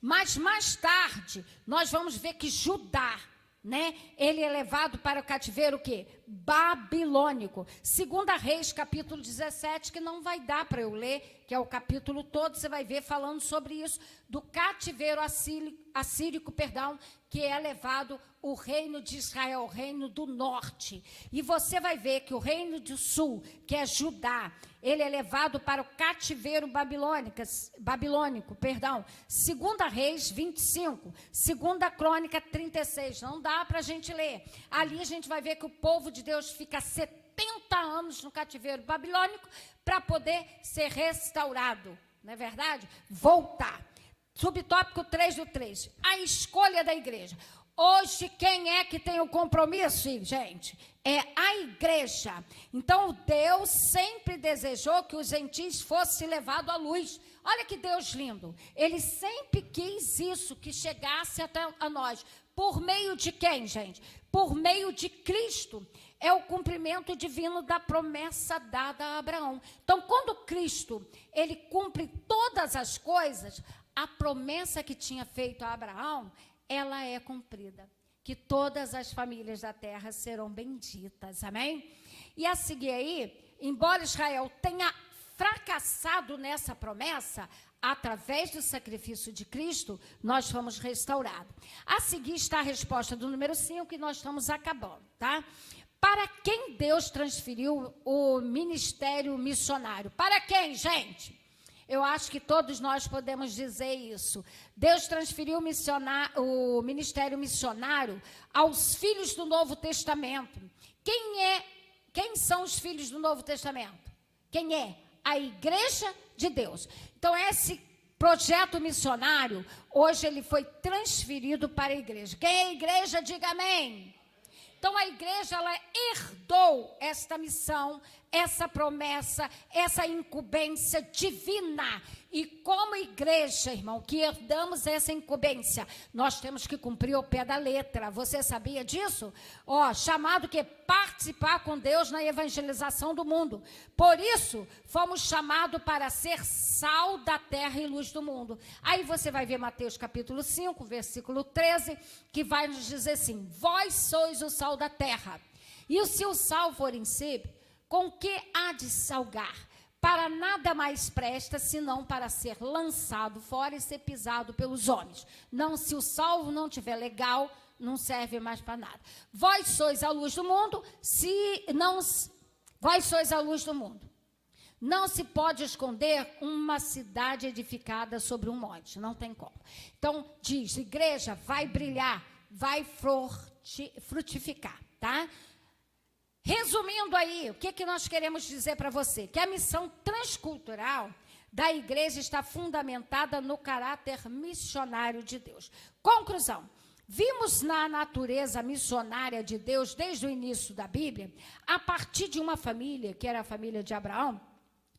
Mas mais tarde, nós vamos ver que Judá, né, ele é levado para o cativeiro o quê? Babilônico. 2 Reis, capítulo 17, que não vai dar para eu ler, que é o capítulo todo, você vai ver falando sobre isso, do cativeiro assírico, que é levado o reino de Israel, o reino do norte. E você vai ver que o reino do sul, que é Judá, ele é levado para o cativeiro babilônico, 2 Reis 25, 2 Crônica 36, não dá para a gente ler. Ali a gente vai ver que o povo de Deus fica 70 anos no cativeiro babilônico para poder ser restaurado, não é verdade? Voltar. subtópico 3 do 3, a escolha da igreja. Hoje, quem é que tem o compromisso, gente? É a igreja. Então, Deus sempre desejou que os gentios fossem levados à luz. Olha que Deus lindo. Ele sempre quis isso, que chegasse até a nós. Por meio de quem, gente? Por meio de Cristo. É o cumprimento divino da promessa dada a Abraão. Então, quando Cristo, ele cumpre todas as coisas, a promessa que tinha feito a Abraão, ela é cumprida, que todas as famílias da terra serão benditas, amém? E a seguir aí, embora Israel tenha fracassado nessa promessa, através do sacrifício de Cristo, nós fomos restaurados. A seguir está a resposta do número 5, e nós estamos acabando, tá? Para quem Deus transferiu o ministério missionário? Para quem, gente? Eu acho que todos nós podemos dizer isso. Deus transferiu o ministério missionário aos filhos do Novo Testamento. Quem são os filhos do Novo Testamento? Quem é? A igreja de Deus. Então, esse projeto missionário, hoje ele foi transferido para a igreja. Quem é a igreja, diga amém. Então, a igreja, ela herdou esta missão, essa promessa, essa incumbência divina. E como igreja, irmão, que herdamos essa incumbência, nós temos que cumprir ao pé da letra. Você sabia disso? Chamado que participar com Deus na evangelização do mundo. Por isso, fomos chamados para ser sal da terra e luz do mundo. Aí você vai ver Mateus capítulo 5, versículo 13, que vai nos dizer assim: vós sois o sal da terra. E se o sal for insípido, com que há de salgar? Para nada mais presta, senão para ser lançado fora e ser pisado pelos homens. Não, se o sal não tiver legal, não serve mais para nada. Vós sois a luz do mundo, vós sois a luz do mundo. Não se pode esconder uma cidade edificada sobre um monte, não tem como. Então, diz, igreja, vai brilhar, vai frutificar, tá? Resumindo aí, o que nós queremos dizer para você? Que a missão transcultural da igreja está fundamentada no caráter missionário de Deus. Conclusão. Vimos na natureza missionária de Deus, desde o início da Bíblia, a partir de uma família, que era a família de Abraão,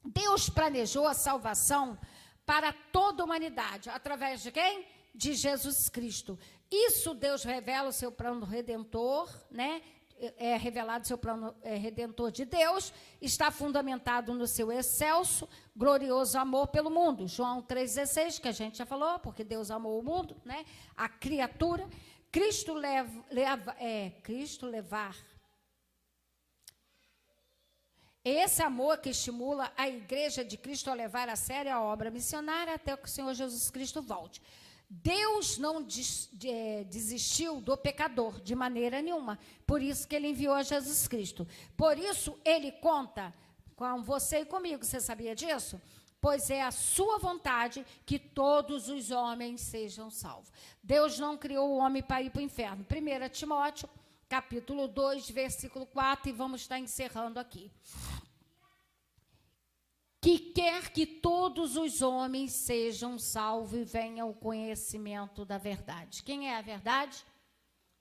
Deus planejou a salvação para toda a humanidade. Através de quem? De Jesus Cristo. Isso Deus revela o seu plano redentor, né? É revelado o seu plano redentor de Deus, está fundamentado no seu excelso, glorioso amor pelo mundo. João 3,16, que a gente já falou, porque Deus amou o mundo, né? A criatura. Cristo levar. Esse amor que estimula a igreja de Cristo a levar a sério a obra missionária até que o Senhor Jesus Cristo volte. Deus não desistiu do pecador de maneira nenhuma. Por isso que ele enviou a Jesus Cristo. Por isso ele conta com você e comigo. Você sabia disso? Pois é a sua vontade que todos os homens sejam salvos. Deus não criou o homem para ir para o inferno. 1 Timóteo, capítulo 2, versículo 4, e vamos estar encerrando aqui. Que quer que todos os homens sejam salvos e venham ao conhecimento da verdade. Quem é a verdade?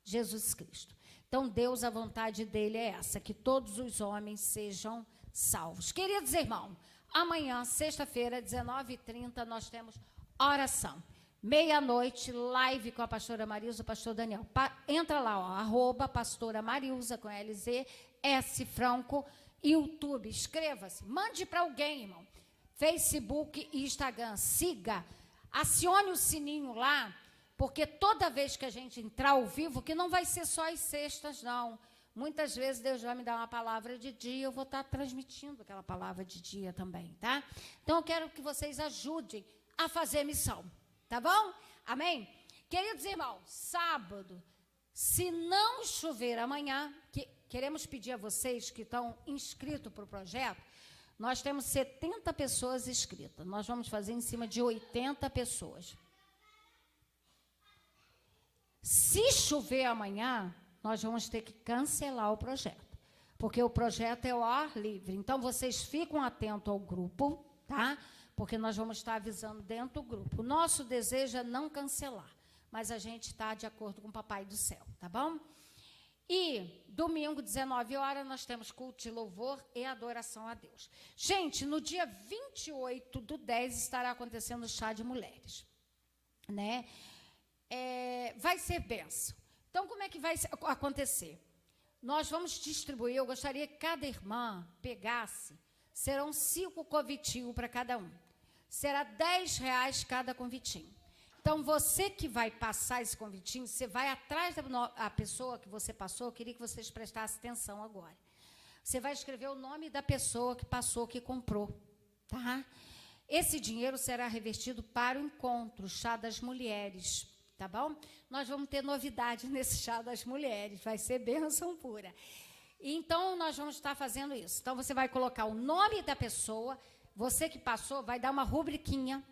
Jesus Cristo. Então, Deus, a vontade dele é essa, que todos os homens sejam salvos. Queridos irmãos, amanhã, sexta-feira, 19h30, nós temos oração. Meia-noite, live com a pastora Marilza, o pastor Daniel. Entra lá, @pastora Marilza, com LZ, S Franco, YouTube, inscreva-se, mande para alguém, irmão. Facebook e Instagram, siga, acione o sininho lá, porque toda vez que a gente entrar ao vivo, que não vai ser só as sextas, não. Muitas vezes Deus vai me dar uma palavra de dia, eu vou estar transmitindo aquela palavra de dia também, tá? Então, eu quero que vocês ajudem a fazer missão, tá bom? Amém? Queridos irmãos, sábado, se não chover amanhã, queremos pedir a vocês que estão inscritos para o projeto, nós temos 70 pessoas inscritas. Nós vamos fazer em cima de 80 pessoas. Se chover amanhã, nós vamos ter que cancelar o projeto, porque o projeto é ao ar livre. Então, vocês ficam atentos ao grupo, tá? Porque nós vamos estar avisando dentro do grupo. O nosso desejo é não cancelar, mas a gente está de acordo com o Papai do Céu, tá bom? E domingo, 19 horas, nós temos culto de louvor e adoração a Deus. Gente, no dia 28/10 estará acontecendo o chá de mulheres, né? Vai ser bênção. Então, como é que vai acontecer? Nós vamos distribuir, eu gostaria que cada irmã pegasse, serão 5 convitinhos para cada um. Será R$10 cada convitinho. Então, você que vai passar esse convitinho, você vai atrás da pessoa que você passou, eu queria que vocês prestassem atenção agora. Você vai escrever o nome da pessoa que passou, que comprou, tá? Esse dinheiro será revertido para o encontro, o chá das mulheres, tá bom? Nós vamos ter novidade nesse chá das mulheres, vai ser bênção pura. Então, nós vamos estar fazendo isso. Então, você vai colocar o nome da pessoa, você que passou vai dar uma rubriquinha,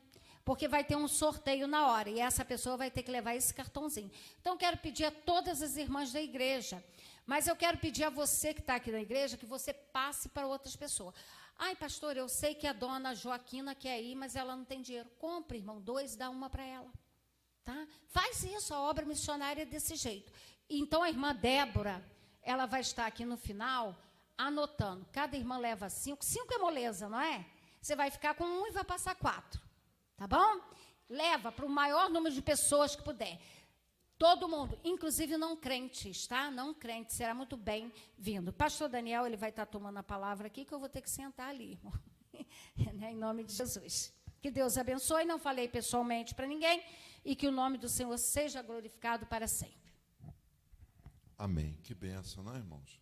porque vai ter um sorteio na hora, e essa pessoa vai ter que levar esse cartãozinho. Então, quero pedir a todas as irmãs da igreja, mas eu quero pedir a você que está aqui na igreja, que você passe para outras pessoas. Ai, pastor, eu sei que a dona Joaquina quer ir, mas ela não tem dinheiro. Compre, irmão, 2, dá uma para ela. Tá? Faz isso, a obra missionária é desse jeito. Então, a irmã Débora, ela vai estar aqui no final, anotando. Cada irmã leva 5. 5 é moleza, não é? Você vai ficar com 1 e vai passar 4. Tá bom? Leva para o maior número de pessoas que puder. Todo mundo, inclusive não crentes, tá? Não crentes, será muito bem-vindo. Pastor Daniel, ele vai estar tomando a palavra aqui, que eu vou ter que sentar ali, irmão. Em nome de Jesus. Que Deus abençoe, não falei pessoalmente para ninguém, e que o nome do Senhor seja glorificado para sempre. Amém. Que bênção, não é, irmãos?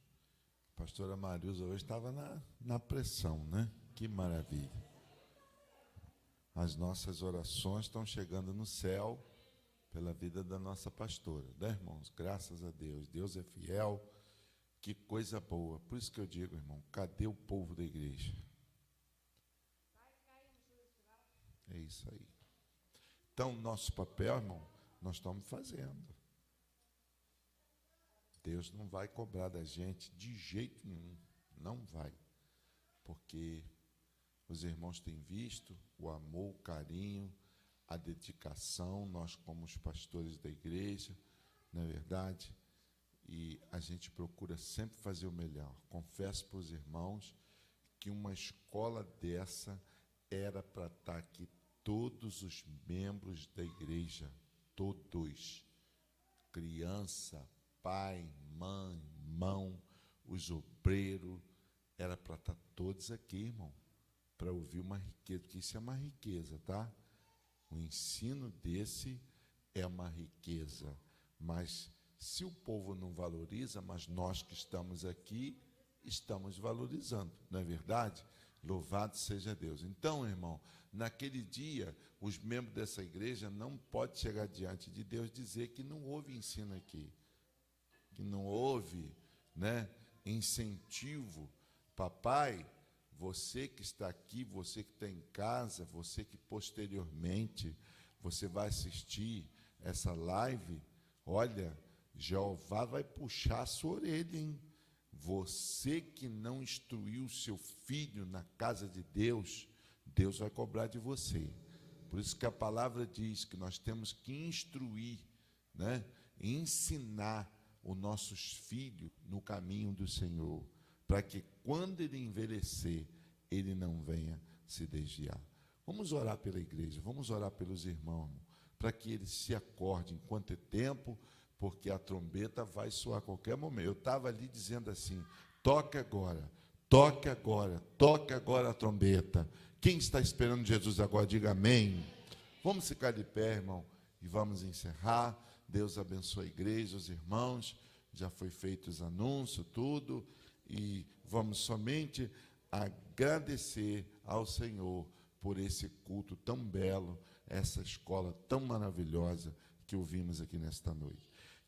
A pastora Marilza hoje estava na pressão, né? Que maravilha. As nossas orações estão chegando no céu pela vida da nossa pastora, né, irmãos? Graças a Deus. Deus é fiel. Que coisa boa. Por isso que eu digo, irmão, cadê o povo da igreja? É isso aí. Então, nosso papel, irmão, nós estamos fazendo. Deus não vai cobrar da gente de jeito nenhum. Não vai. Porque os irmãos têm visto o amor, o carinho, a dedicação, nós como os pastores da igreja, não é verdade? E a gente procura sempre fazer o melhor. Confesso para os irmãos que uma escola dessa era para estar aqui todos os membros da igreja, todos, criança, pai, mãe, irmão, os obreiros, era para estar todos aqui, irmão, para ouvir uma riqueza, porque isso é uma riqueza, tá? O ensino desse é uma riqueza, mas se o povo não valoriza, mas nós que estamos aqui, estamos valorizando, não é verdade? Louvado seja Deus. Então, irmão, naquele dia, os membros dessa igreja não podem chegar diante de Deus e dizer que não houve ensino aqui, que não houve, né, incentivo. Papai, você que está aqui, você que está em casa, você que posteriormente você vai assistir essa live, olha, Jeová vai puxar a sua orelha, hein? Você que não instruiu o seu filho na casa de Deus, Deus vai cobrar de você. Por isso que a palavra diz que nós temos que instruir, né? Ensinar os nossos filhos no caminho do Senhor, para que quando ele envelhecer, ele não venha se desviar. Vamos orar pela igreja, vamos orar pelos irmãos, para que eles se acordem enquanto é tempo, porque a trombeta vai soar a qualquer momento. Eu estava ali dizendo assim, toque agora, toque agora, toque agora a trombeta. Quem está esperando Jesus agora, diga amém. Vamos ficar de pé, irmão, e vamos encerrar. Deus abençoe a igreja, os irmãos, já foi feito os anúncios, tudo, e vamos somente agradecer ao Senhor por esse culto tão belo, essa escola tão maravilhosa que ouvimos aqui nesta noite.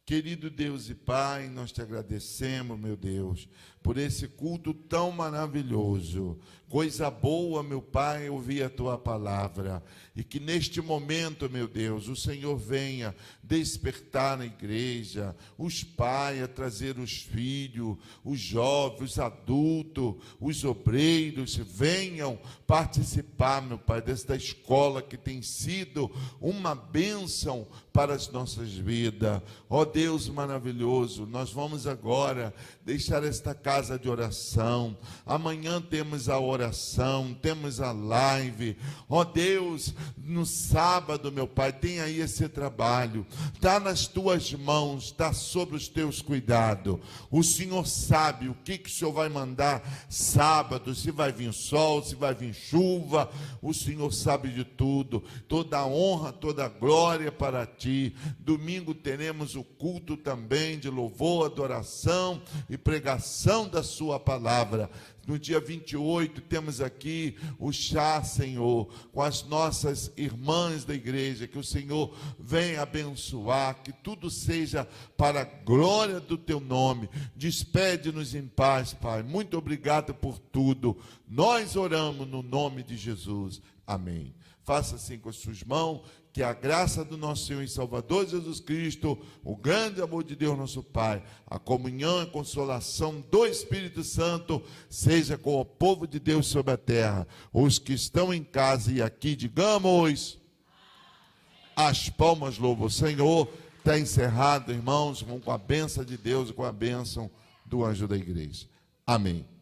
Querido Deus e Pai, nós te agradecemos, meu Deus, por esse culto tão maravilhoso. Coisa boa, meu Pai, ouvir a tua palavra. E que neste momento, meu Deus, o Senhor venha despertar na igreja, os pais a trazer os filhos, os jovens, os adultos, os obreiros, venham participar, meu Pai, desta escola que tem sido uma bênção para as nossas vidas. Ó Deus maravilhoso, nós vamos agora deixar esta casa de oração. Amanhã temos a oração, temos a live. Ó Deus, no sábado, meu Pai, tem aí esse trabalho. Está nas tuas mãos, está sobre os teus cuidados. O Senhor sabe o que o Senhor vai mandar sábado, se vai vir sol, se vai vir chuva. O Senhor sabe de tudo. Toda a honra, toda a glória para ti. Domingo teremos o culto também de louvor, adoração e pregação da sua palavra. No dia 28 temos aqui o chá, Senhor, com as nossas irmãs da igreja, que o Senhor venha abençoar, que tudo seja para a glória do teu nome. Despede-nos em paz, Pai. Muito obrigado por tudo. Nós oramos no nome de Jesus. Amém. Faça assim com as suas mãos. Que a graça do nosso Senhor e Salvador Jesus Cristo, o grande amor de Deus nosso Pai, a comunhão e consolação do Espírito Santo, seja com o povo de Deus sobre a terra. Os que estão em casa e aqui, digamos, as palmas louvam o Senhor. Está encerrado, irmãos, com a bênção de Deus e com a bênção do anjo da igreja. Amém.